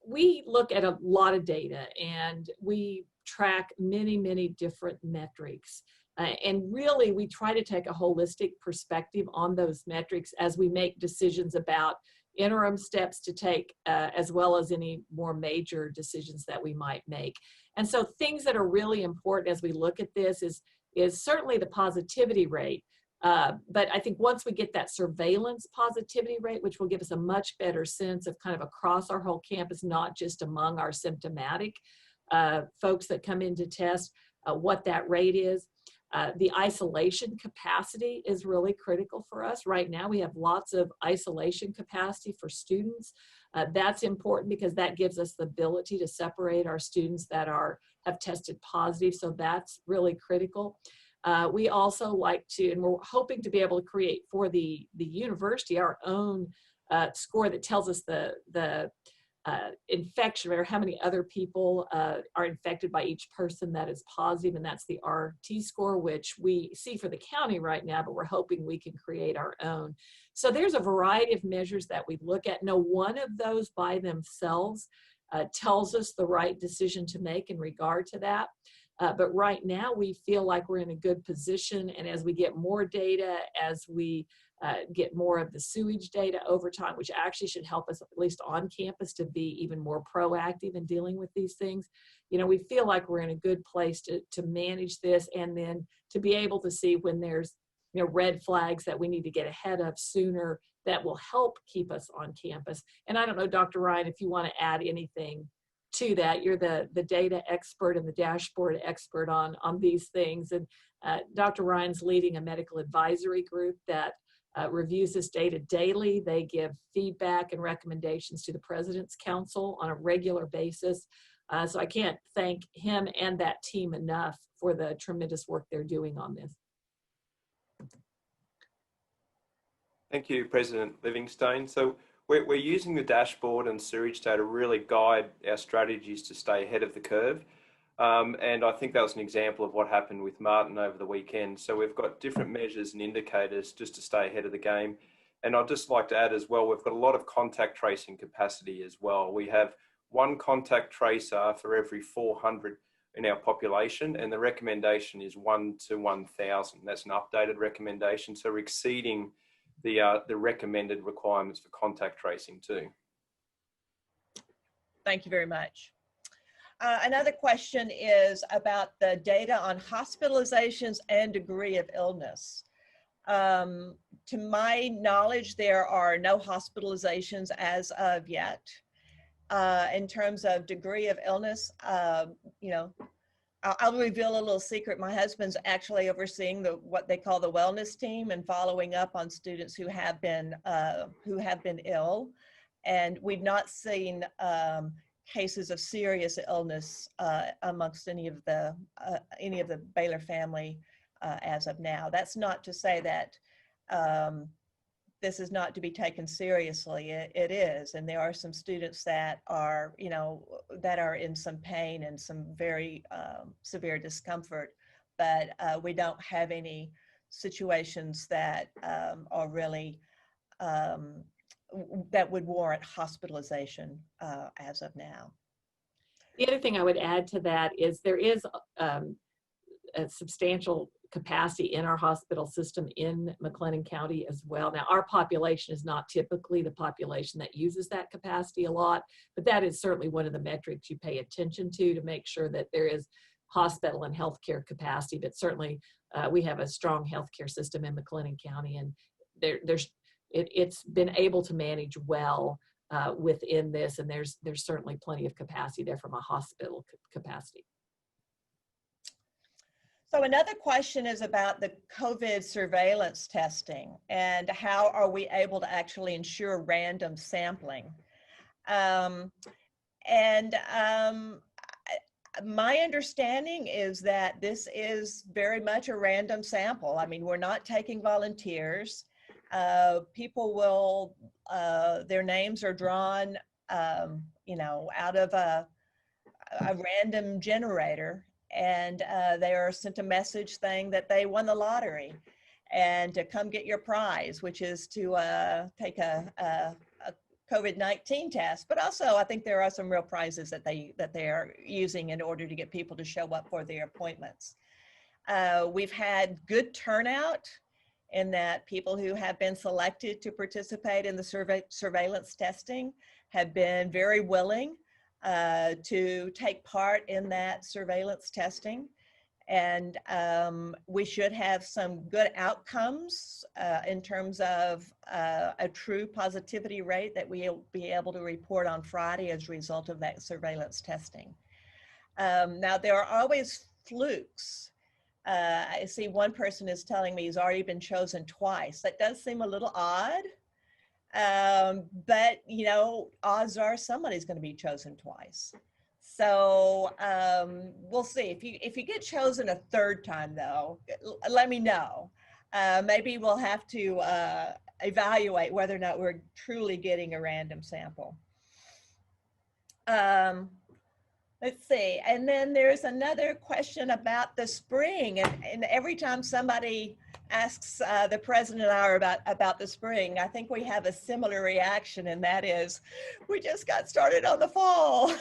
we look at a lot of data, and we track many, many different metrics And really, we try to take a holistic perspective on those metrics as we make decisions about interim steps to take, as well as any more major decisions that we might make. And so things that are really important as we look at this is certainly the positivity rate. But I think once we get that surveillance positivity rate, which will give us a much better sense of kind of across our whole campus, not just among our symptomatic folks that come in to test, what that rate is. The isolation capacity is really critical for us. Right now, we have lots of isolation capacity for students. That's important because that gives us the ability to separate our students that have tested positive. So that's really critical. We also like to, and we're hoping to be able to create for the university our own score that tells us the infection or how many other people are infected by each person that is positive, and that's the RT score, which we see for the county right now, but we're hoping we can create our own. So there's a variety of measures that we look at. No one of those by themselves tells us the right decision to make in regard to that. But right now we feel like we're in a good position, and as we get more data, as we get more of the sewage data over time, which actually should help us, at least on campus, to be even more proactive in dealing with these things. You know, we feel like we're in a good place to manage this, and then to be able to see when there's, you know, red flags that we need to get ahead of sooner that will help keep us on campus. And I don't know, Dr. Ryan, if you want to add anything to that. You're the data expert and the dashboard expert on these things. And Dr. Ryan's leading a medical advisory group that reviews this data daily. They give feedback and recommendations to the President's Council on a regular basis. So I can't thank him and that team enough for the tremendous work they're doing on this. Thank you, President Livingstone. So we're using the dashboard and sewage data to really guide our strategies to stay ahead of the curve. And I think that was an example of what happened with Martin over the weekend. So we've got different measures and indicators just to stay ahead of the game. And I'd just like to add as well, we've got a lot of contact tracing capacity as well. We have one contact tracer for every 400 in our population, and the recommendation is 1 to 1,000. That's an updated recommendation. So we're exceeding the recommended requirements for contact tracing too. Thank you very much. Another question is about the data on hospitalizations and degree of illness. To my knowledge, there are no hospitalizations as of yet. In terms of degree of illness, you know, I'll reveal a little secret. My husband's actually overseeing what they call the wellness team and following up on students who have been ill, and we've not seen cases of serious illness amongst any of the Baylor family as of now. That's not to say that this is not to be taken seriously. It is, and there are some students that are, you know, that are in some pain and some very severe discomfort, but we don't have any situations that are really that would warrant hospitalization as of now. The other thing I would add to that is there is a substantial capacity in our hospital system in McLennan County as well. Now, our population is not typically the population that uses that capacity a lot, but that is certainly one of the metrics you pay attention to make sure that there is hospital and healthcare capacity. But certainly we have a strong healthcare system in McLennan County, and it's been able to manage well within this, and there's certainly plenty of capacity there from a hospital capacity. So another question is about the COVID surveillance testing and how are we able to actually ensure random sampling? My understanding is that this is very much a random sample. I mean, we're not taking volunteers. People will, their names are drawn, you know, out of a random generator, and they are sent a message saying that they won the lottery and to come get your prize, which is to take a COVID-19 test. But also, I think there are some real prizes that they are using in order to get people to show up for their appointments. We've had good turnout in that people who have been selected to participate in the surveillance testing have been very willing to take part in that surveillance testing. And we should have some good outcomes in terms of a true positivity rate that we'll be able to report on Friday as a result of that surveillance testing. Now, there are always flukes. I see one person is telling me he's already been chosen twice. That does seem a little odd, but you know, odds are somebody's going to be chosen twice. So we'll see. If you get chosen a third time, though, let me know. Maybe we'll have to evaluate whether or not we're truly getting a random sample. Let's see. And then there's another question about the spring. And every time somebody asks the president and I about the spring, I think we have a similar reaction, and that is, we just got started on the fall.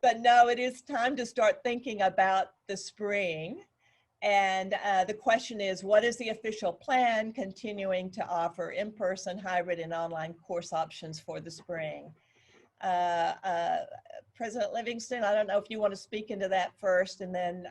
But no, it is time to start thinking about the spring. And the question is, what is the official plan continuing to offer in-person, hybrid, and online course options for the spring? President Livingston, I don't know if you want to speak into that first, and then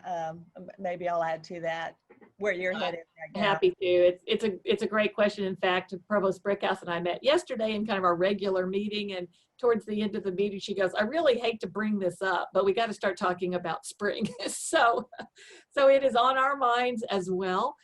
maybe I'll add to that where you're headed right now. Happy to. It's a great question. In fact, Provost Brickhouse and I met yesterday in kind of our regular meeting, and towards the end of the meeting, she goes, "I really hate to bring this up, but we got to start talking about spring." so it is on our minds as well.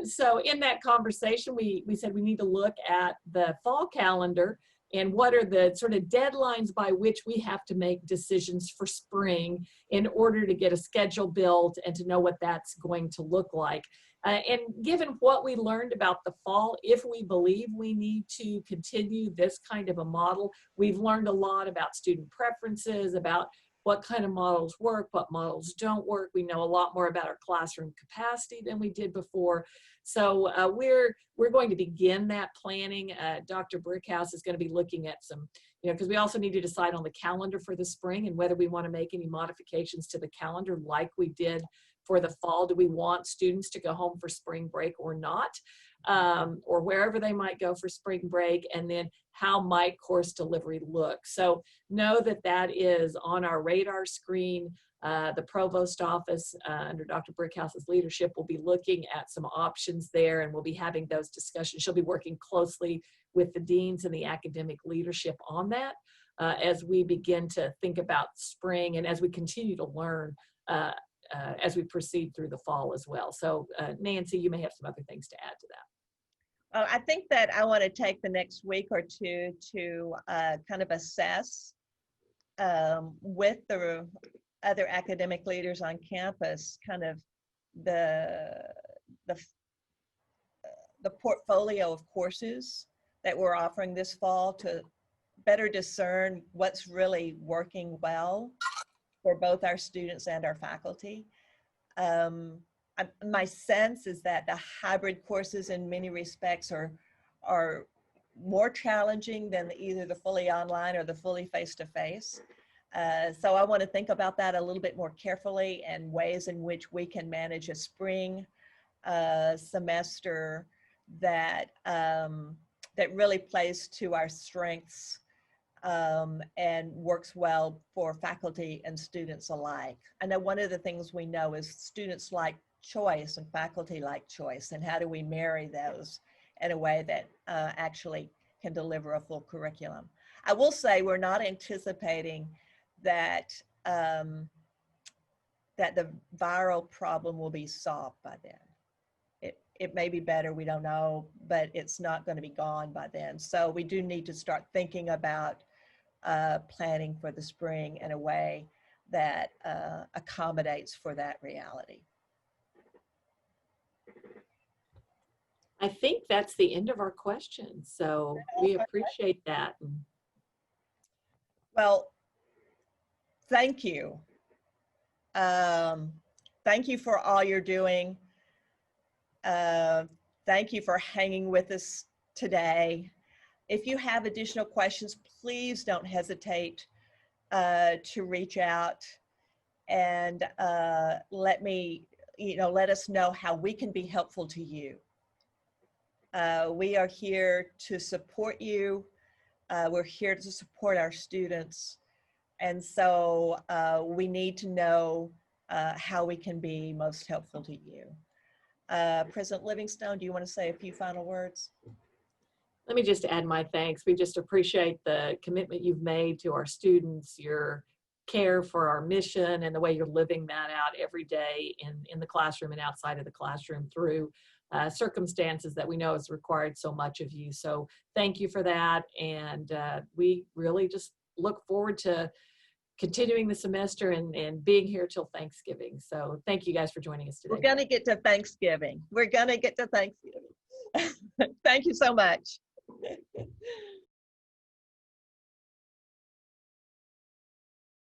So in that conversation, we said we need to look at the fall calendar and what are the sort of deadlines by which we have to make decisions for spring in order to get a schedule built and to know what that's going to look like. And given what we learned about the fall, if we believe we need to continue this kind of a model, we've learned a lot about student preferences, about what kind of models work, what models don't work. We know a lot more about our classroom capacity than we did before. So we're going to begin that planning. Dr. Brickhouse is going to be looking at some, because we also need to decide on the calendar for the spring and whether we want to make any modifications to the calendar like we did for the fall. Do we want students to go home for spring break or not? Or wherever they might go for spring break, and then how might course delivery look? So know that that is on our radar screen. The provost office under Dr. Brickhouse's leadership will be looking at some options there, and we'll be having those discussions. She'll be working closely with the deans and the academic leadership on that as we begin to think about spring and as we continue to learn as we proceed through the fall as well. So Nancy, you may have some other things to add to that. I think that I want to take the next week or two to kind of assess with the other academic leaders on campus kind of the portfolio of courses that we're offering this fall to better discern what's really working well for both our students and our faculty. My sense is that the hybrid courses in many respects are more challenging than either the fully online or the fully face-to-face. So I want to think about that a little bit more carefully and ways in which we can manage a spring semester that really plays to our strengths and works well for faculty and students alike. I know one of the things we know is students like choice and faculty like choice, and how do we marry those in a way that actually can deliver a full curriculum. I will say we're not anticipating that that the viral problem will be solved by then. It may be better, we don't know, but it's not going to be gone by then. So we do need to start thinking about planning for the spring in a way that accommodates for that reality. I think that's the end of our questions. So we appreciate that. Well, thank you. Thank you for all you're doing. Thank you for hanging with us today. If you have additional questions, please don't hesitate to reach out and let me let us know how we can be helpful to you. We are here to support you. We're here to support our students. And so we need to know how we can be most helpful to you. President Livingstone, do you want to say a few final words? Let me just add my thanks. We just appreciate the commitment you've made to our students, your care for our mission, and the way you're living that out every day in the classroom and outside of the classroom through circumstances that we know has required so much of you. So thank you for that. And we really just look forward to continuing the semester and being here till Thanksgiving. So thank you guys for joining us today. We're going to get to Thanksgiving. We're going to get to Thanksgiving. Thank you so much.